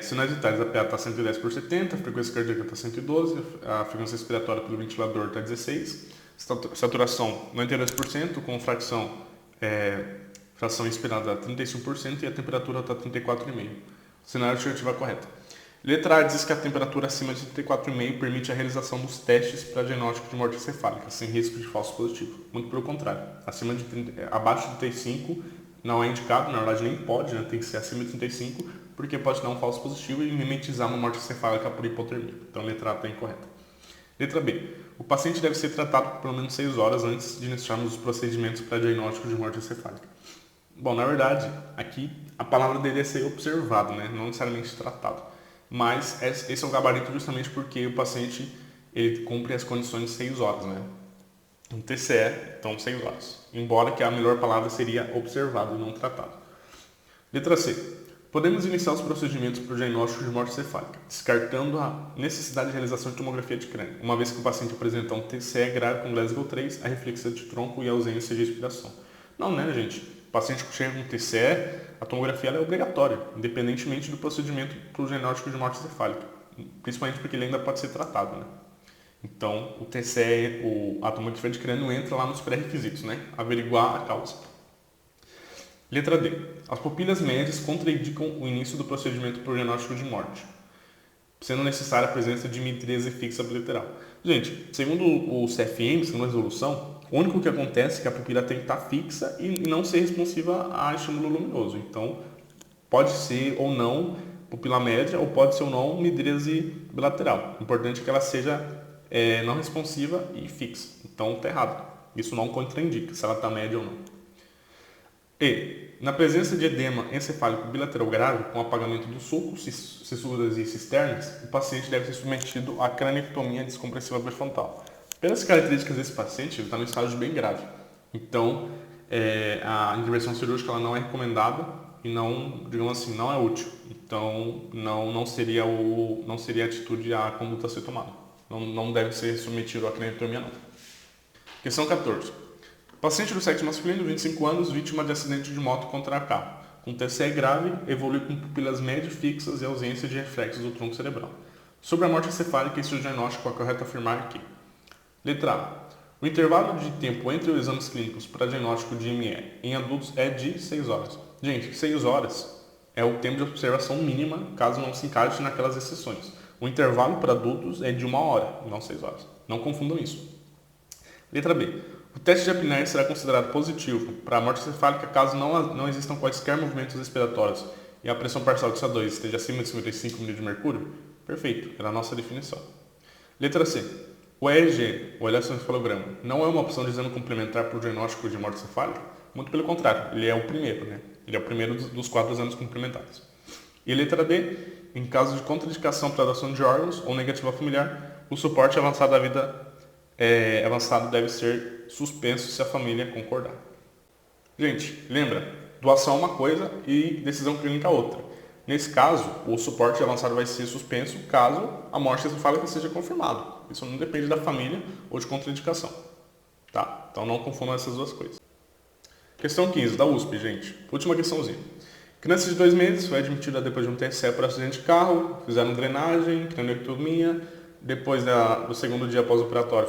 Sinais vitais, a PA está 110 por 70, a frequência cardíaca está 112, a frequência respiratória pelo ventilador está 16, saturação 92%, com fração inspirada 35% e a temperatura está 34,5%. Cenário assertiva correta. Letra A diz que a temperatura acima de 34,5 permite a realização dos testes para diagnóstico de morte encefálica, sem risco de falso positivo. Muito pelo contrário, abaixo de 35 não é indicado, na verdade nem pode, tem que ser acima de 35, porque pode dar um falso positivo e mimetizar uma morte encefálica por hipotermia. Então, a letra A está incorreta. Letra B. O paciente deve ser tratado por pelo menos 6 horas antes de iniciarmos os procedimentos para diagnóstico de morte encefálica. Bom, na verdade, aqui a palavra dele é ser observado, não necessariamente tratado. Mas esse é o gabarito justamente porque o paciente ele cumpre as condições de 6 horas, Um TCE, então 6 horas. Embora que a melhor palavra seria observado e não tratado. Letra C. Podemos iniciar os procedimentos para o diagnóstico de morte encefálica, descartando a necessidade de realização de tomografia de crânio, uma vez que o paciente apresenta um TCE grave com Glasgow 3, a reflexão de tronco e a ausência de respiração. Não, gente? O paciente que chega com TCE, a tomografia é obrigatória, independentemente do procedimento para o diagnóstico de morte encefálica, principalmente porque ele ainda pode ser tratado, Então, o TCE, a tomografia de crânio entra lá nos pré-requisitos, Averiguar a causa. Letra D. As pupilas médias contraindicam o início do procedimento por diagnóstico de morte, sendo necessária a presença de mitríase fixa bilateral. Gente, segundo o CFM, segundo a resolução, o único que acontece é que a pupila tem que estar fixa e não ser responsiva a estímulo luminoso. Então, Pode ser ou não pupila média, ou pode ser ou não midríase bilateral. O importante é que ela seja não responsiva e fixa. Então está errado. Isso não contraindica se ela está média ou não. E, na presença de edema encefálico bilateral grave, com apagamento dos sulcos, fissuras e cisternas, o paciente deve ser submetido à craniotomia descompressiva pré-frontal. Pelas características desse paciente, ele está no estágio bem grave. Então, a intervenção cirúrgica ela não é recomendada e não, digamos assim, não é útil. Então, não seria a atitude a conduta a ser tomada. Não deve ser submetido à craniotomia, não. Questão 14. Paciente do sexo masculino, 25 anos, vítima de acidente de moto contra carro, com TCE grave, evolui com pupilas médio fixas e ausência de reflexos do tronco cerebral. Sobre a morte encefálica e seu diagnóstico, é correto afirmar que: letra A. O intervalo de tempo entre os exames clínicos para diagnóstico de ME em adultos é de 6 horas. Gente, 6 horas é o tempo de observação mínima, caso não se encaixe naquelas exceções. O intervalo para adultos é de 1 hora, não 6 horas. Não confundam isso. Letra B. O teste de apneia será considerado positivo para a morte encefálica caso não existam quaisquer movimentos respiratórios e a pressão parcial de CO2 esteja acima de 55 mg de mercúrio? Perfeito, era a nossa definição. Letra C. O EEG, o eletroencefalograma, não é uma opção de exame complementar para o diagnóstico de morte encefálica? Muito pelo contrário, ele é o primeiro, né? Ele é o primeiro dos 4 exames complementares. E letra D. Em caso de contraindicação para a doação de órgãos ou negativa familiar, o suporte avançado da vida avançado deve ser suspenso se a família concordar. Gente, lembra, doação é uma coisa e decisão clínica é outra. Nesse caso, o suporte avançado vai ser suspenso caso a morte encefálica seja confirmada. Isso não depende da família ou de contraindicação. Tá? Então não confundam essas duas coisas. Questão 15, da USP, gente. Última questãozinha. Criança de 2 meses foi admitida depois de um TCE por acidente de carro, fizeram drenagem, craniotomia. Depois do segundo dia pós-operatório,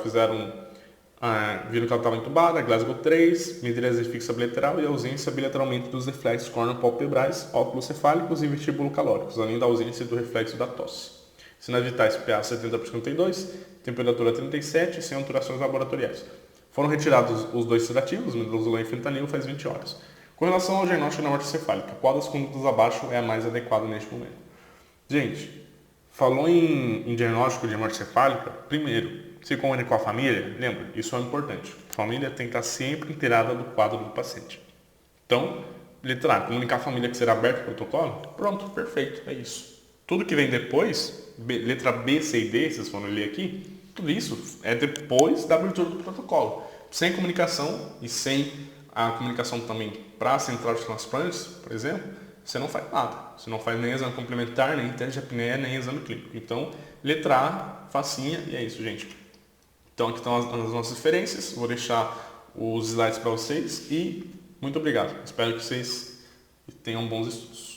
viram que ela estava entubada, Glasgow 3, midríase fixa bilateral e ausência bilateralmente dos reflexos corneopalpebrais, óculos cefálicos e vestíbulo calóricos, além da ausência do reflexo da tosse. Sinais vitais PA 70/52, temperatura 37, sem alterações laboratoriais. Foram retirados os 2 sedativos, midazolam e fentanil, faz 20 horas. Com relação ao diagnóstico da morte encefálica, qual das condutas abaixo é a mais adequada neste momento? Gente, falou em diagnóstico de morte encefálica, primeiro, se comunicar com a família, lembra, isso é importante. A família tem que estar sempre inteirada do quadro do paciente. Então, letra A, comunicar à família que será aberto o protocolo? Pronto, perfeito, é isso. Tudo que vem depois, letra B, C e D, vocês foram ler aqui, tudo isso é depois da abertura do protocolo. Sem comunicação e sem a comunicação também para a central de transplantes, por exemplo, você não faz nada. Você não faz nem exame complementar, nem teste de apneia, nem exame clínico. Então, letra A, facinha, e é isso, gente. Então, aqui estão as nossas referências. Vou deixar os slides para vocês e muito obrigado. Espero que vocês tenham bons estudos.